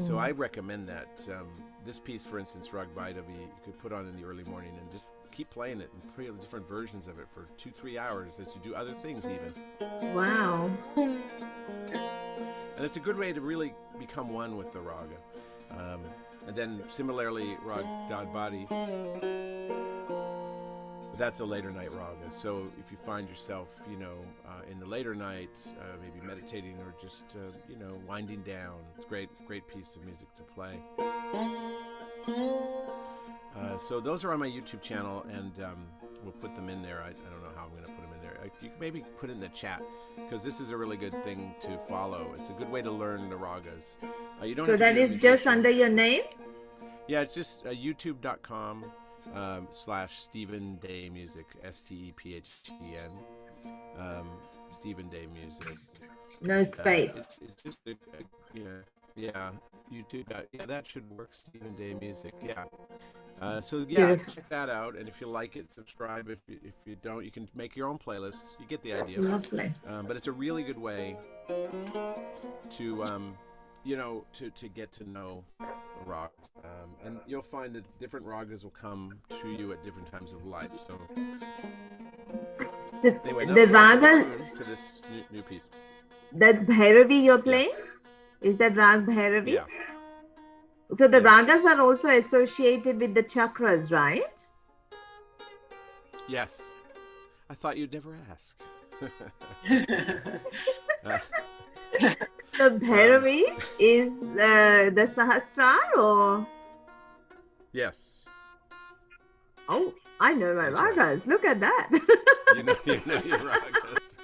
F: So I recommend that. This piece, for instance, Raga Is, you could put on in the early morning and just keep playing it and play different versions of it for 2-3 hours as you do other things even.
D: Wow.
F: And it's a good way to really become one with the raga. And then similarly, Raga Body, that's a later night raga. So if you find yourself, in the later night, maybe meditating or just, winding down, it's a great piece of music to play. So those are on my YouTube channel, and we'll put them in there. I don't know how I'm going to put them in there. You can maybe put it in the chat, because this is a really good thing to follow. It's a good way to learn the ragas. You don't
D: So
F: have to
D: that
F: be a
D: is just
F: musician.
D: under your name?
F: Yeah, it's just youtube.com / Stephen Day Music, STEPHEN, Stephen Day Music.
D: No space.
F: It's just yeah, YouTube. Yeah, that should work. Stephen Day Music. Yeah. So yeah, check that out, and if you like it, subscribe. If you don't, you can make your own playlists. You get the idea.
D: Lovely.
F: But it's a really good way to to get to know a raga, and you'll find that different ragas will come to you at different times of life. So anyway,
D: The raga,
F: to this new piece.
D: that's Bhairavi you're playing? Is that Rag Bhairavi?
F: Yeah.
D: So the
F: Yes.
D: ragas are also associated with the chakras, right?
F: Yes. I thought you'd never ask.
D: So Bhairavi is the Sahasrar, or?
F: Yes.
D: Oh, I know my
F: That's right.
D: ragas. Look at that.
F: You know your ragas.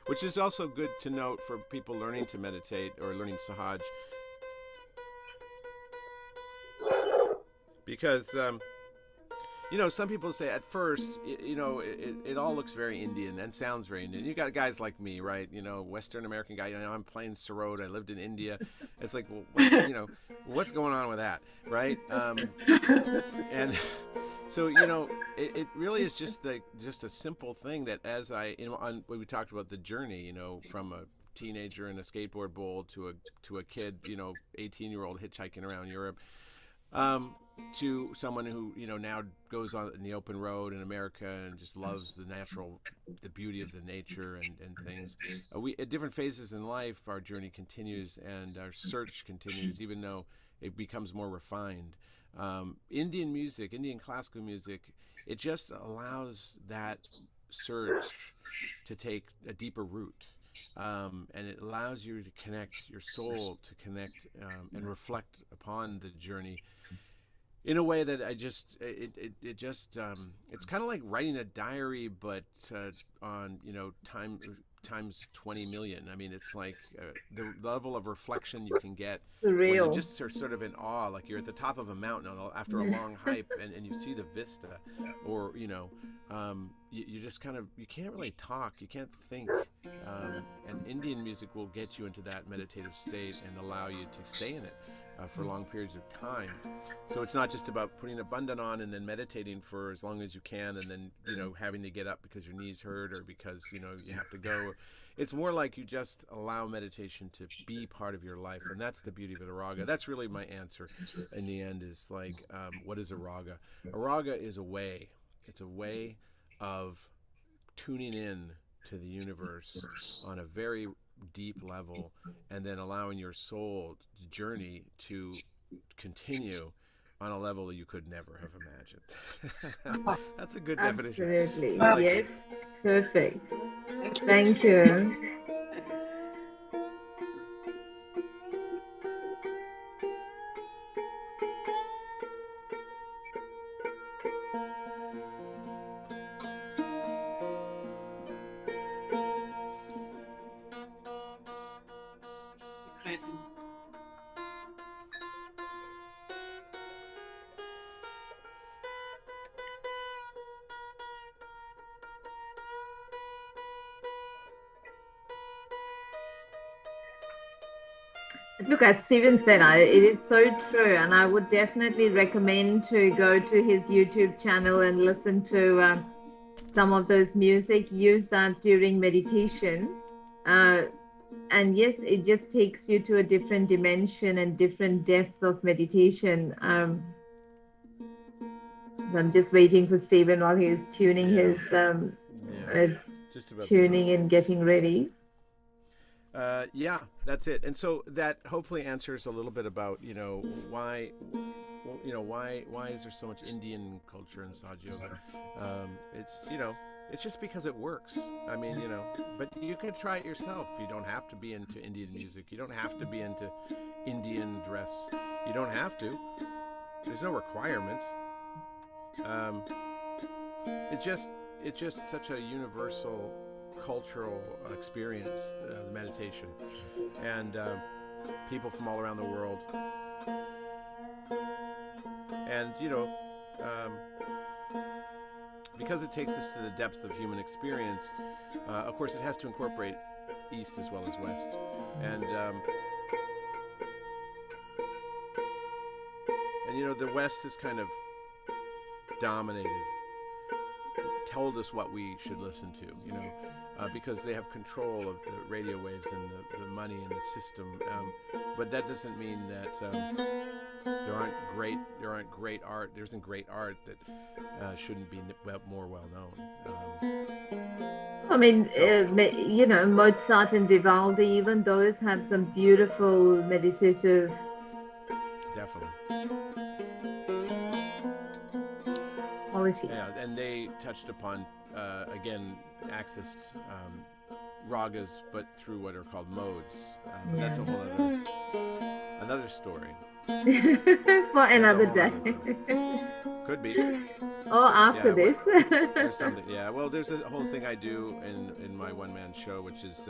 F: Which is also good to note for people learning to meditate or learning Sahaj. Because, some people say at first, it all looks very Indian and sounds very Indian. You got guys like me, right? Western American guy, I'm playing Sarod. I lived in India. It's like, well, what's going on with that, right? And so, it really is just a simple thing that as when we talked about the journey, from a teenager in a skateboard bowl to a kid, 18-year-old hitchhiking around Europe, to someone who now goes on in the open road in America and just loves the beauty of the nature and things. We at different phases in life, our journey continues and our search continues, even though it becomes more refined. Indian music, Indian classical music, it just allows that search to take a deeper root. And it allows you to connect your soul, to connect and reflect upon the journey in a way that it's kind of like writing a diary, but on times 20 million. I mean, it's like the level of reflection you can get when you
D: Surreal.
F: just are sort of in awe, like you're at the top of a mountain after a long hike, and you see the vista, or you just kind of, you can't really talk, you can't think, and Indian music will get you into that meditative state and allow you to stay in it for long periods of time. So it's not just about putting a bandhan on and then meditating for as long as you can, and then having to get up because your knees hurt or because you have to go. It's more like you just allow meditation to be part of your life, and that's the beauty of the raga. That's really my answer in the end, is like, what is a raga? A raga is a way. It's a way of tuning in to the universe on a very deep level, and then allowing your soul journey to continue on a level you could never have imagined. That's a good definition.
D: Absolutely.
F: I like
D: Yes.
F: it.
D: Perfect. Thank you. Look, as Steven said, it is so true, and I would definitely recommend to go to his YouTube channel and listen to some of those music. Use that during meditation, and yes, it just takes you to a different dimension and different depth of meditation. I'm just waiting for Steven while he's tuning
F: Yeah.
D: his
F: Just about
D: tuning and getting ready.
F: Yeah, that's it. And so that hopefully answers a little bit about, why, why is there so much Indian culture in Sahaja Yoga? It's just because it works. I mean, but you can try it yourself. You don't have to be into Indian music. You don't have to be into Indian dress. You don't have to. There's no requirement. It's just such a universal cultural experience, the meditation, and people from all around the world, and because it takes us to the depths of human experience, of course it has to incorporate East as well as West, and the West is kind of dominated, told us what we should listen to, because they have control of the radio waves and the money and the system. But that doesn't mean that there isn't great art that shouldn't be more well known.
D: I mean, Mozart and Vivaldi, even those have some beautiful meditative.
F: Definitely.
D: Quality.
F: Yeah, and they touched upon, again, accessed ragas, but through what are called modes. But that's a whole another story.
D: For another day.
F: Could be.
D: Or after this.
F: There's something. Yeah. Well, there's a whole thing I do in my one-man show, which is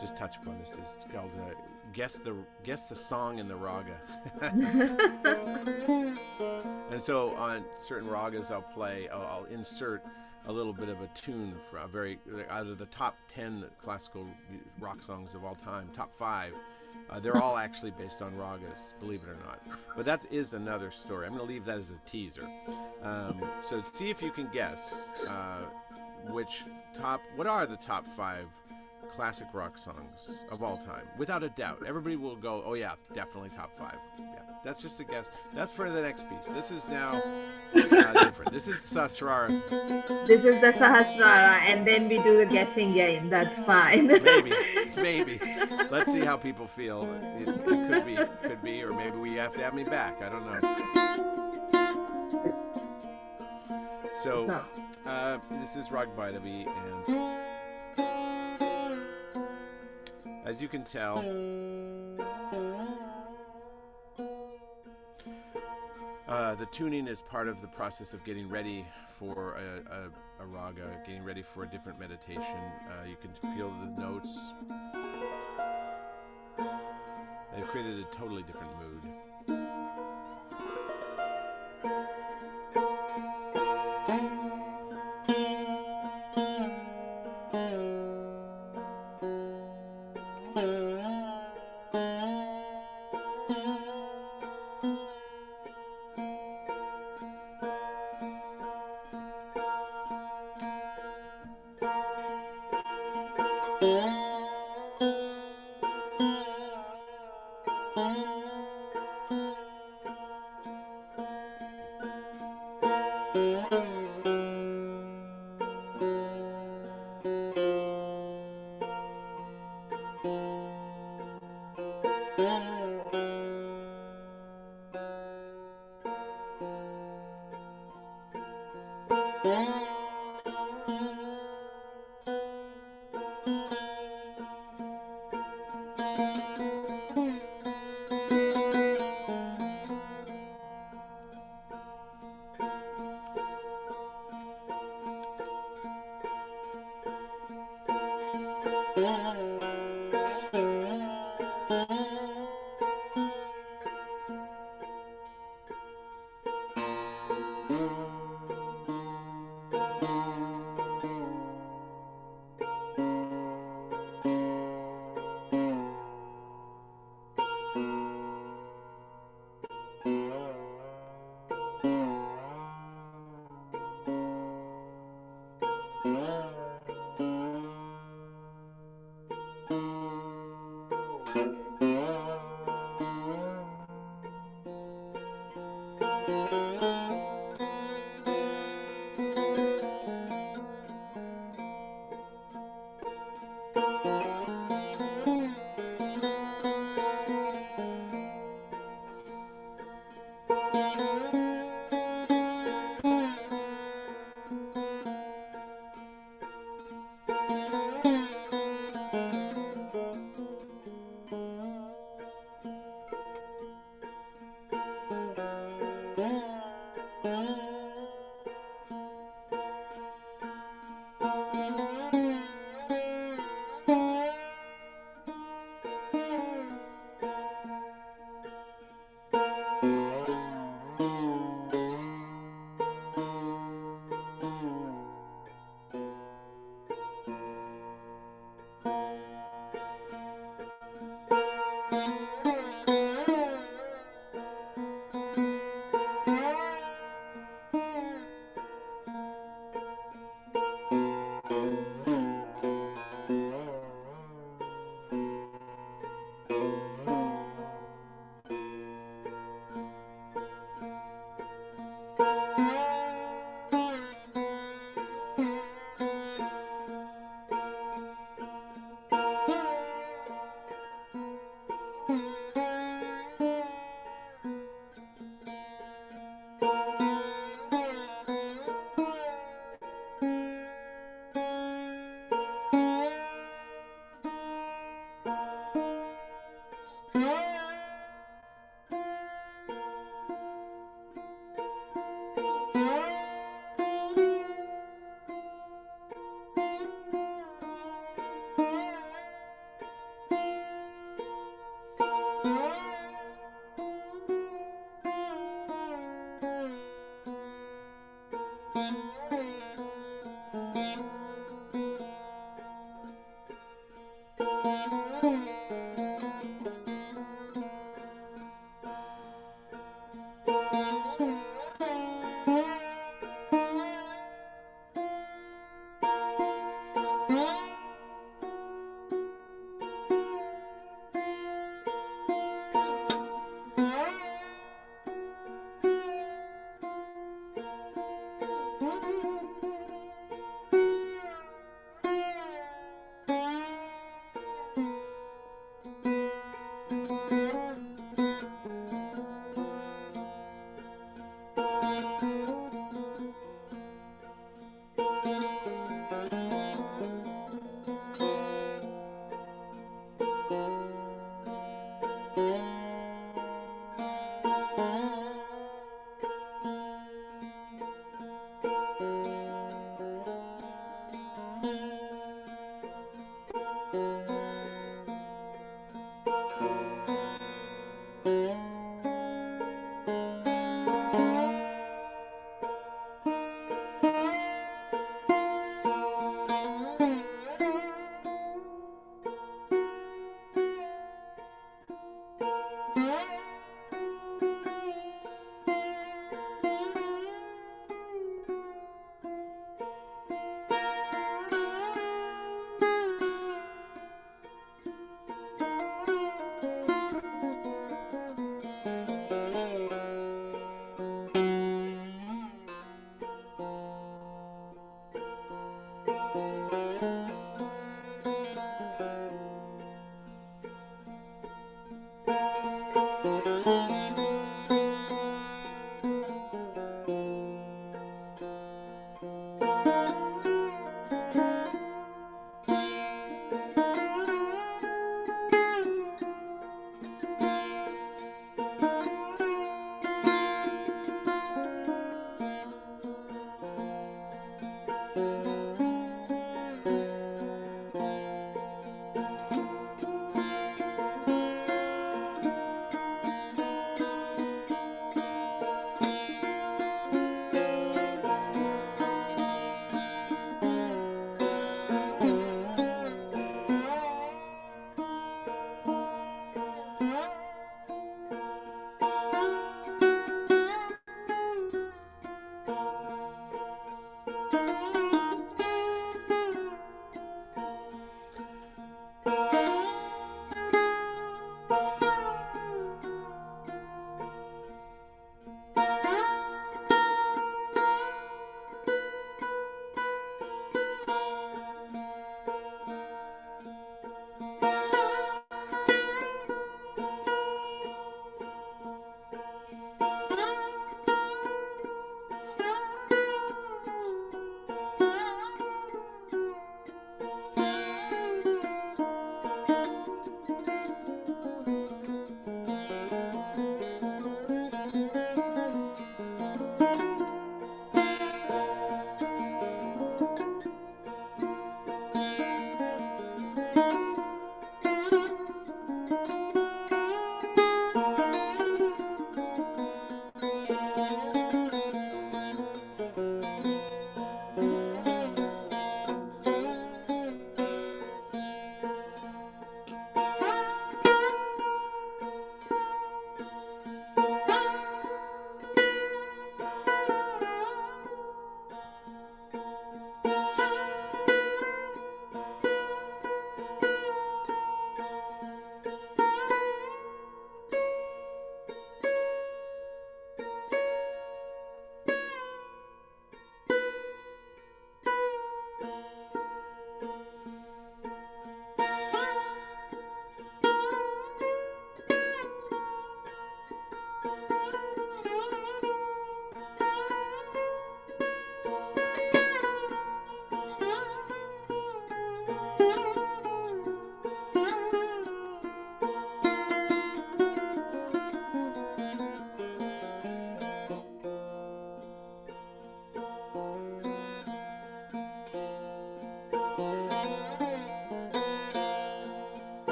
F: just touch upon this. It's called guess the song in the raga. And so on certain ragas, I'll insert a little bit of a tune for out of the top 10 classical rock songs of all time, top 5. They're all actually based on ragas, believe it or not. But that is another story. I'm going to leave that as a teaser. So see if you can guess what are the top 5 classic rock songs of all time, without a doubt. Everybody will go, oh yeah, definitely top 5. Yeah, that's just a guess. That's for the next piece. This is now different. This is Sahasrara.
D: This is the Sahasrara, and then we do the guessing game. That's fine.
F: Maybe. Let's see how people feel. It could be, or maybe we have to have me back. I don't know. So, this is Ragbhairavi, and as you can tell, the tuning is part of the process of getting ready for a raga, getting ready for a different meditation. You can feel the notes. They've created a totally different mood.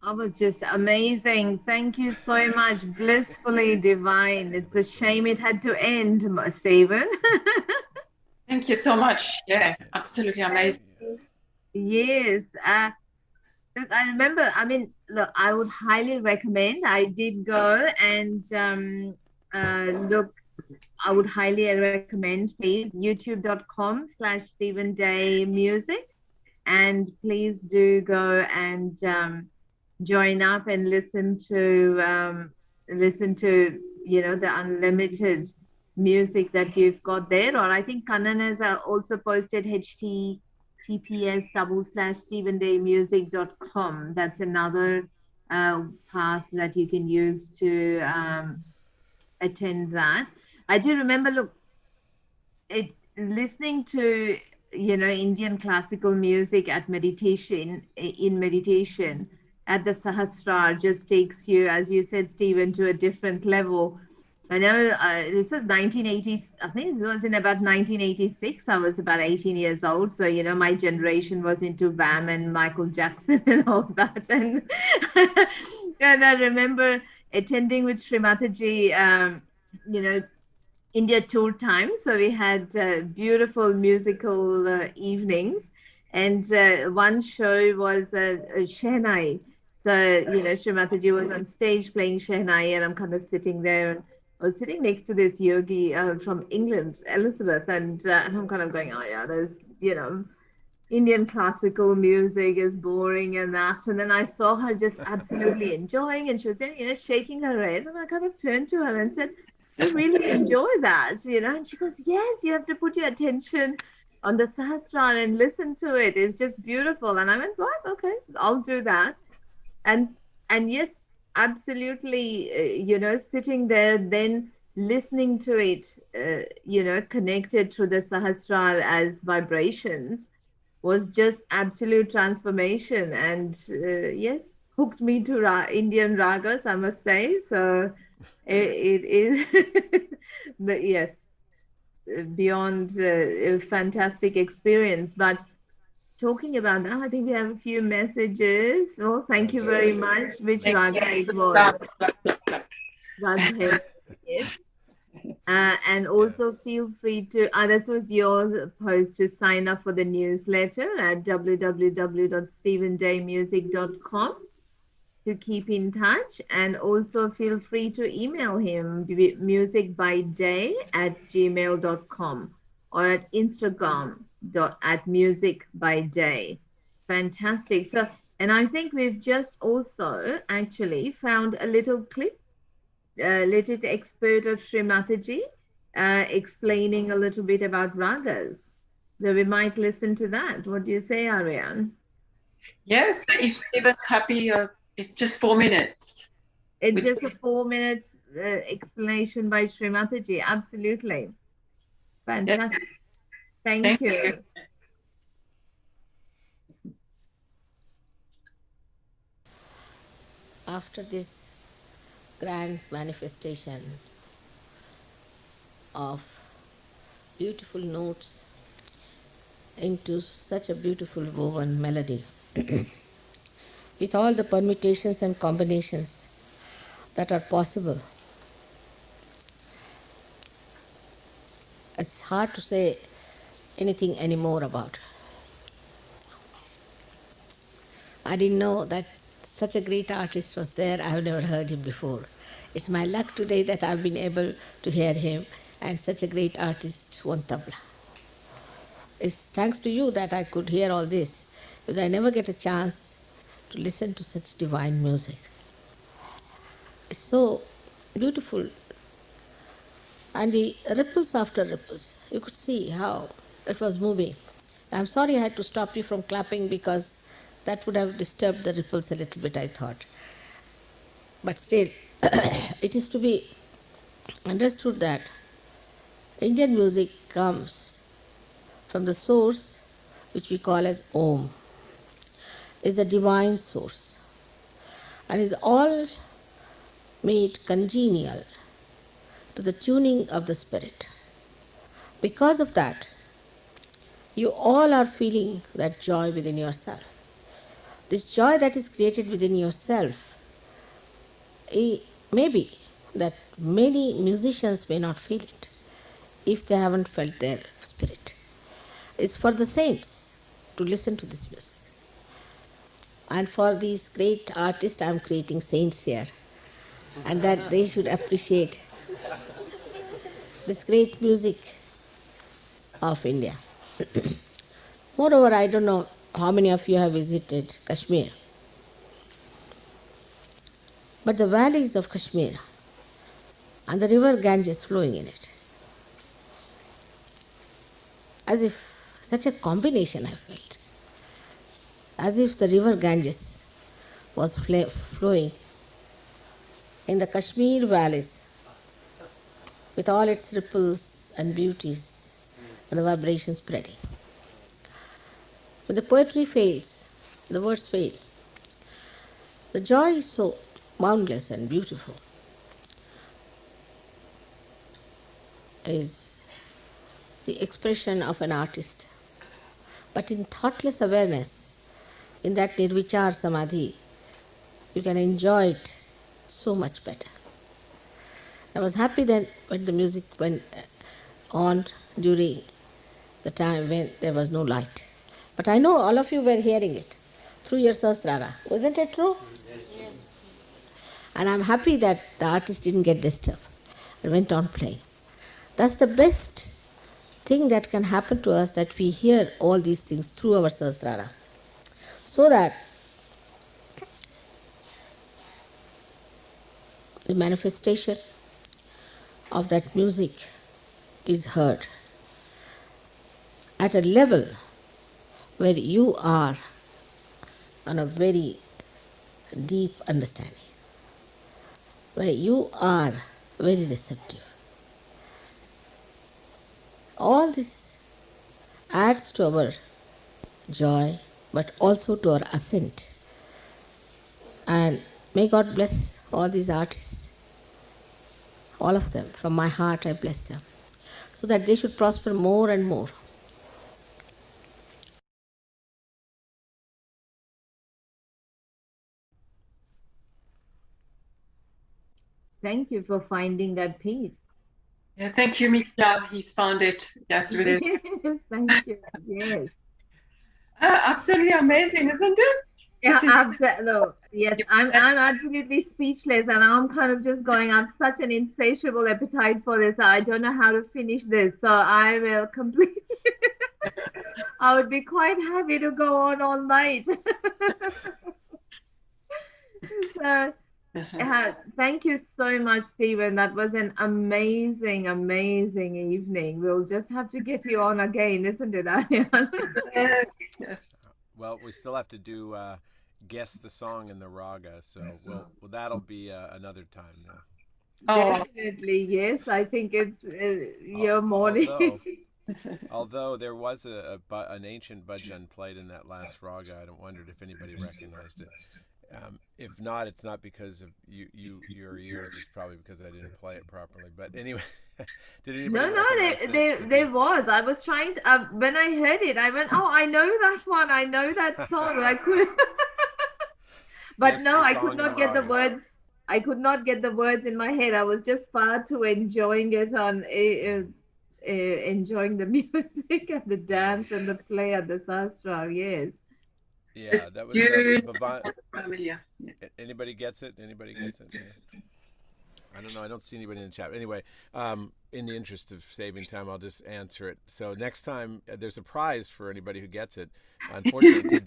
D: That was just amazing. Thank you so much. Blissfully divine. It's a shame it had to end, Stephen.
B: Thank you so much. Yeah, absolutely amazing.
D: Yes. Look, I remember, I mean, look, I would highly recommend. I did go and look, I would highly recommend, please, youtube.com/Stephen Day Music. And please do go and join up and listen to the unlimited music that you've got there. Or I think Kannan has also posted https://stephendaymusic.com. That's another path that you can use to attend that. I do remember, look, listening to Indian classical music in meditation at the Sahasrar just takes you, as you said, Stephen, to a different level. I know this is 1980. I think it was in about 1986. I was about 18 years old, so my generation was into Bam and Michael Jackson and all that. And and I remember attending with Srimataji, India tour time. So we had beautiful musical evenings, and one show was Shehnai. So Srimataji was on stage playing Shehnai, and I'm kind of sitting there. I was sitting next to this yogi from England, Elizabeth, and I'm kind of going, oh yeah, there's Indian classical music is boring and that. And then I saw her just absolutely enjoying, and she was shaking her head, and I kind of turned to her and said, I really enjoy that, and she goes, yes, you have to put your attention on the Sahasrara and listen to it. It's just beautiful. And I went, what? Okay, I'll do that. And yes, absolutely, sitting there, then listening to it, connected to the Sahasrara as vibrations was just absolute transformation. And yes, hooked me to Indian ragas, I must say. So it is, but yes, beyond a fantastic experience. But talking about that, I think we have a few messages. Oh, thank you very much. Which raga it was? Radhe. Yes. And also feel free to, this was your post, to sign up for the newsletter at www.stephendaymusic.com to keep in touch. And also feel free to email him musicbyday@gmail.com or at Instagram @musicbyday. Fantastic. So, and I think we've just also actually found a little clip, little expert of Srimataji explaining a little bit about ragas. So we might listen to that. What do you say, Ariane?
B: Yes, if Stephen's happy, it's just 4 minutes.
D: It's just a 4 minutes explanation by Srimataji. Absolutely. Fantastic. Yep. Thank you.
E: After this grand manifestation of beautiful notes into such a beautiful woven melody, with all the permutations and combinations that are possible, it's hard to say anything anymore about. I didn't know that such a great artist was there. I've never heard him before. It's my luck today that I've been able to hear him, and such a great artist on tabla. It's thanks to you that I could hear all this, because I never get a chance to listen to such divine music. It's so beautiful. And the ripples after ripples, you could see how it was moving. I'm sorry I had to stop you from clapping, because That would have disturbed the ripples a little bit, I thought. But still, it is to be understood that Indian music comes from the source which we call as Om, is the divine source, and is all made congenial to the tuning of the spirit. Because of that, you all are feeling that joy within yourself. This joy that is created within yourself, it may be that many musicians may not feel it if they haven't felt their spirit. It's for the saints to listen to this music. And for these great artists, I'm creating saints here, and that they should appreciate this great music of India. Moreover, I don't know how many of you have visited Kashmir, but the valleys of Kashmir and the river Ganges flowing in it, as if such a combination I felt, as if the river Ganges was flowing in the Kashmir valleys with all its ripples and beauties and the vibrations spreading. But the poetry fails, the words fail. The joy is so boundless and beautiful, is the expression of an artist. But in thoughtless awareness, in that nirvichar samadhi, you can enjoy it so much better. I was happy then when the music went on during the time when there was no light. But I know all of you were hearing it through your sahasrara. Wasn't it true? Yes. And I'm happy that the artist didn't get disturbed and went on playing. That's the best thing that can happen to us, that we hear all these things through our sahasrara, so that the manifestation of that music is heard at a level where you are on a very deep understanding, where you are very receptive. All this adds to our joy, but also to our ascent. And may God bless all these artists, all of them. From my heart I bless them, so that they should prosper more and more.
D: Thank you for finding that peace.
B: Yeah, thank you, Mika. He's found it. Yes, really.
D: Thank you. Yes.
B: Absolutely amazing, isn't it?
D: Yeah,
B: This is-
D: absolutely. Yes, I'm absolutely speechless, and I'm kind of just going. I've such an insatiable appetite for this. I don't know how to finish this, so I will complete. I would be quite happy to go on all night. So, thank you so much, Stephen. That was an amazing, amazing evening. We'll just have to get you on again, isn't it, Aryan?
B: Yes, yes.
F: Well, we still have to do guess the song in the raga, so well that'll be another time now.
B: Oh,
D: Definitely, yes. I think it's your morning.
F: Although there was an ancient bhajan played in that last raga, I wondered if anybody recognized it. If not, it's not because of your ears. It's probably because I didn't play it properly. But anyway, did anybody recognize
D: there was. I was trying to, when I heard it, I went, oh, I know that one. I know that song. I could, but no, I could not get the words. I could not get the words in my head. I was just far too enjoying it on enjoying the music and the dance and the play and the sastra. Yes.
F: Yeah, that was
B: familiar.
F: Anybody gets it? Anybody gets it? Yeah. I don't know. I don't see anybody in the chat. Anyway, in the interest of saving time, I'll just answer it. So next time, there's a prize for anybody who gets it. Unfortunately,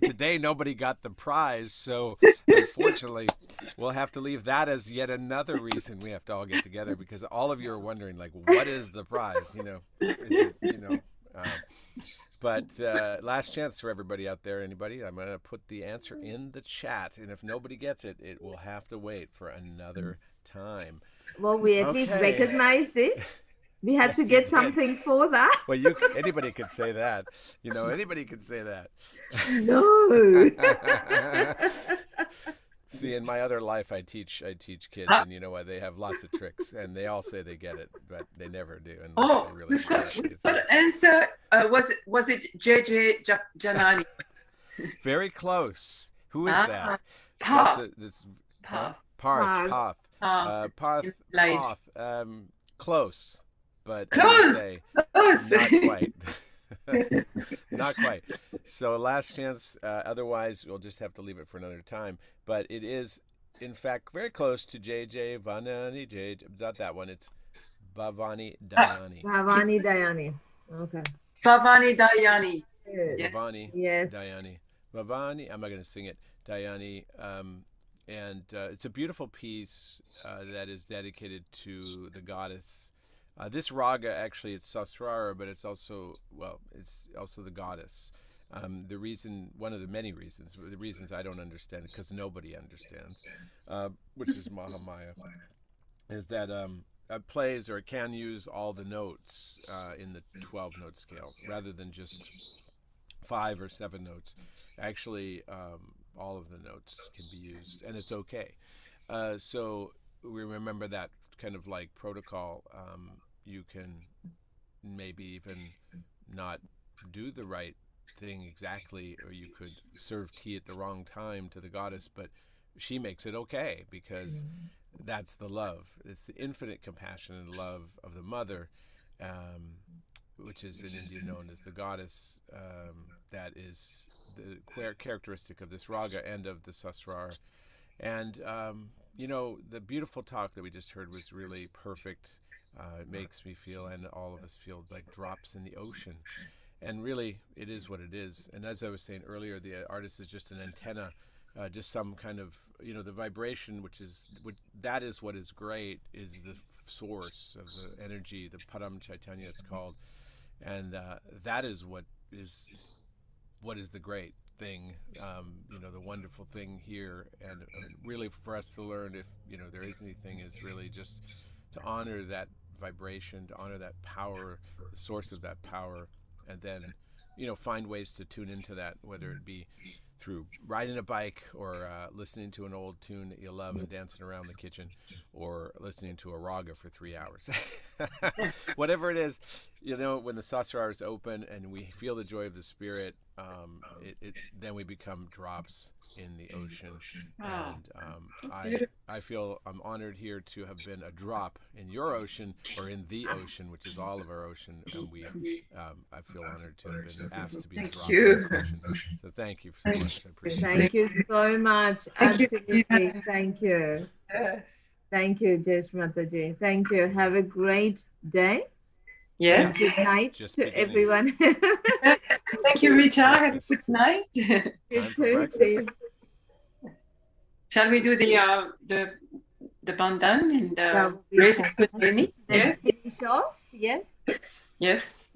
F: today nobody got the prize. So unfortunately, we'll have to leave that as yet another reason we have to all get together, because all of you are wondering, like, what is the prize? But last chance for everybody out there. Anybody? I'm going to put the answer in the chat, and if nobody gets it, it will have to wait for another time.
D: Well, we at least recognized it. We had to get something for that.
F: Well, anybody could say that. Anybody could say that.
D: No.
F: See, in my other life, I teach kids, and you know what? They have lots of tricks, and they all say they get it, but they never do.
B: Oh, we've got an answer. Was it JJ Janani?
F: Very close. Who is that?
B: Path.
F: Path. Close, but
B: close.
F: Not quite. Not quite. So last chance. Otherwise, we'll just have to leave it for another time. But it is, in fact, very close to JJ Vanani. Not that one. It's Bhavani Dayani.
D: Bhavani Dayani. Okay.
B: Bhavani Dayani.
F: Bhavani Dayani. Bhavani. I'm not going to sing it. Dayani. And it's a beautiful piece that is dedicated to the goddess. This raga, actually, it's Sasrara, but it's also the goddess. One of the many reasons, the reasons I don't understand, because nobody understands, which is Mahamaya, is that it plays, or it can use all the notes in the 12-note scale, rather than just 5 or 7 notes. Actually, all of the notes can be used, and it's okay. So we remember that kind of like protocol. You can maybe even not do the right thing exactly, or you could serve tea at the wrong time to the goddess, but she makes it okay, because that's the love. It's the infinite compassion and love of the mother, which is in India known as the goddess. That is the characteristic of this raga and of the Sasrar. And, the beautiful talk that we just heard was really perfect. It makes me feel, and all of us feel, like drops in the ocean. And really, it is what it is. And as I was saying earlier, the artist is just an antenna, just some kind of, the vibration, that is what is great, is the source of the energy, the Param Chaitanya it's called. And that is what is the great thing, the wonderful thing here. And really for us to learn, if, there is anything, is really just to honor that vibration, to honor that power, the source of that power, and then, find ways to tune into that, whether it be through riding a bike, or listening to an old tune that you love and dancing around the kitchen, or listening to a raga for 3 hours. Whatever it is, when the sasrar is open and we feel the joy of the spirit, then we become drops in the ocean. And I feel I'm honored here to have been a drop in your ocean, or in the ocean, which is all of our ocean. And I feel honored to have been asked to be a drop in this ocean. So thank you so much. I appreciate it.
D: Thank you so much. Absolutely. Thank you.
B: Yes.
D: Thank you, Jesh Mataji. Thank you. Have a great day.
B: Yes.
D: Good night to everyone.
B: Thank you, Rita. Have a good night.
F: Time for breakfast.
B: Shall we do the bandhan and raise a good journey?
D: Yes. Finish off. Yes.
B: Yes.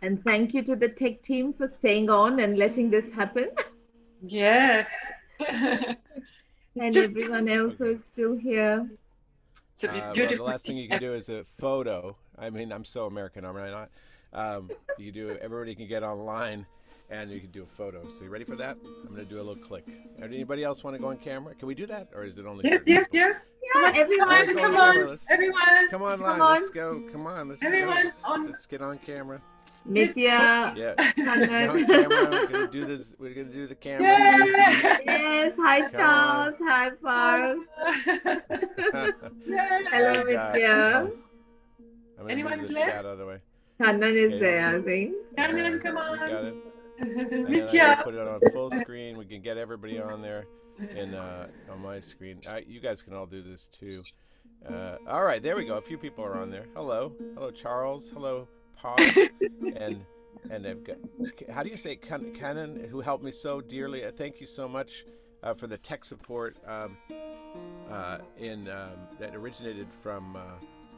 D: And thank you to the tech team for staying on and letting this happen.
B: Yes.
D: And everyone else who is still here.
B: It's a beautiful.
F: The last thing you can do is a photo. I mean, I'm so American, am I not? You can do. Everybody can get online, and you can do a photo. So you ready for that? I'm going to do a little click. Anybody else want to go on camera? Can we do that, or is it only?
B: Yes. Come on, everyone! Come on, everyone!
F: Come on, let's go. Come on, let's
B: everyone
F: go. Let's get on camera.
D: Nitya,
F: Yeah.
D: Kannan.
F: On camera. We're gonna do this. We're gonna do the camera.
D: Yes, hi
F: Come
D: Charles, hi Park. Hello,
F: And,
D: Nitya.
F: I'm gonna
B: Anyone's
F: move the
B: left?
F: chat out of the way.
D: Kannan is
F: Okay,
D: there, I think.
B: Kannan, come
F: We got
B: on.
F: it. And then I
B: Nitya.
F: gotta put it on full screen. We can get everybody on there, and on my screen. You guys can all do this too. All right, there we go. A few people are on there. Hello, Charles. Hello, Paul. And I've got. How do you say Canon, who helped me so dearly? Thank you so much for the tech support. That originated from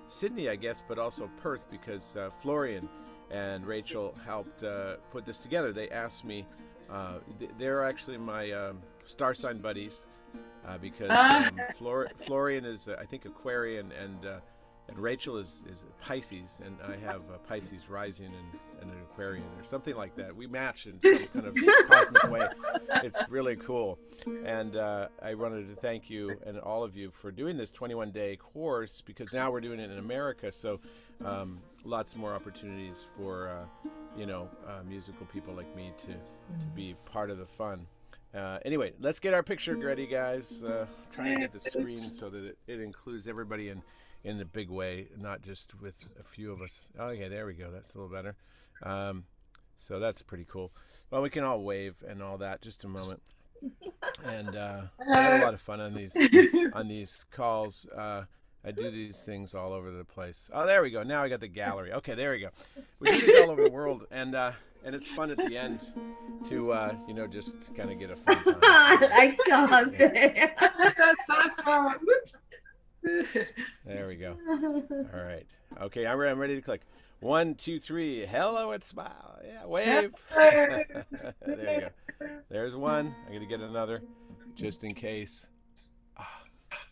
F: Sydney, I guess, but also Perth, because Florian and Rachel helped put this together. They asked me. They're actually my star sign buddies. Because Florian is, I think, Aquarian, and Rachel is Pisces, and I have Pisces rising and an Aquarian, or something like that. We match in some kind of cosmic way. It's really cool. And I wanted to thank you and all of you for doing this 21-day course, because now we're doing it in America, so lots more opportunities for musical people like me to be part of the fun. Anyway, let's get our picture ready, guys. Trying to get the screen so that it includes everybody in a big way, not just with a few of us. Oh, yeah, there we go. That's a little better. So that's pretty cool. Well, we can all wave and all that. Just a moment. And I had a lot of fun on these calls. I do these things all over the place. Oh, there we go. Now I got the gallery. Okay, there we go. We do this all over the world, and it's fun at the end to just kind of get a fun time.
D: Like Charles.
B: That's awesome. Whoops.
F: There we go. All right. Okay, I'm ready to click. 1, 2, 3. Hello and smile. Yeah, wave. There we go. There's one. I'm gonna get another, just in case.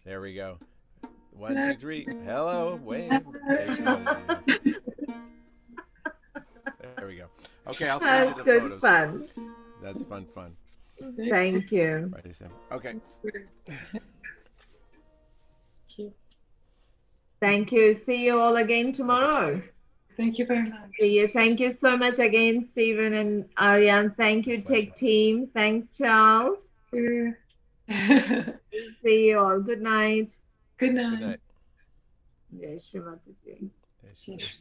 F: There we go. 1, 2, 3. Hello, wave. There we go. Okay, I'll send you the
D: Good
F: photos.
D: fun.
F: That's fun.
D: Thank you.
F: Right, Sam. Okay.
D: Thank you. See you all again tomorrow.
B: Thank you very much.
D: See you. Thank you so much again, Stephen and Aryan. Thank you, Tech Team. Thanks, Charles.
B: Sure.
D: See you all. Good night.
B: Good
F: Good
B: night.
F: night.
D: Jai Shri Mataji.
F: There she is.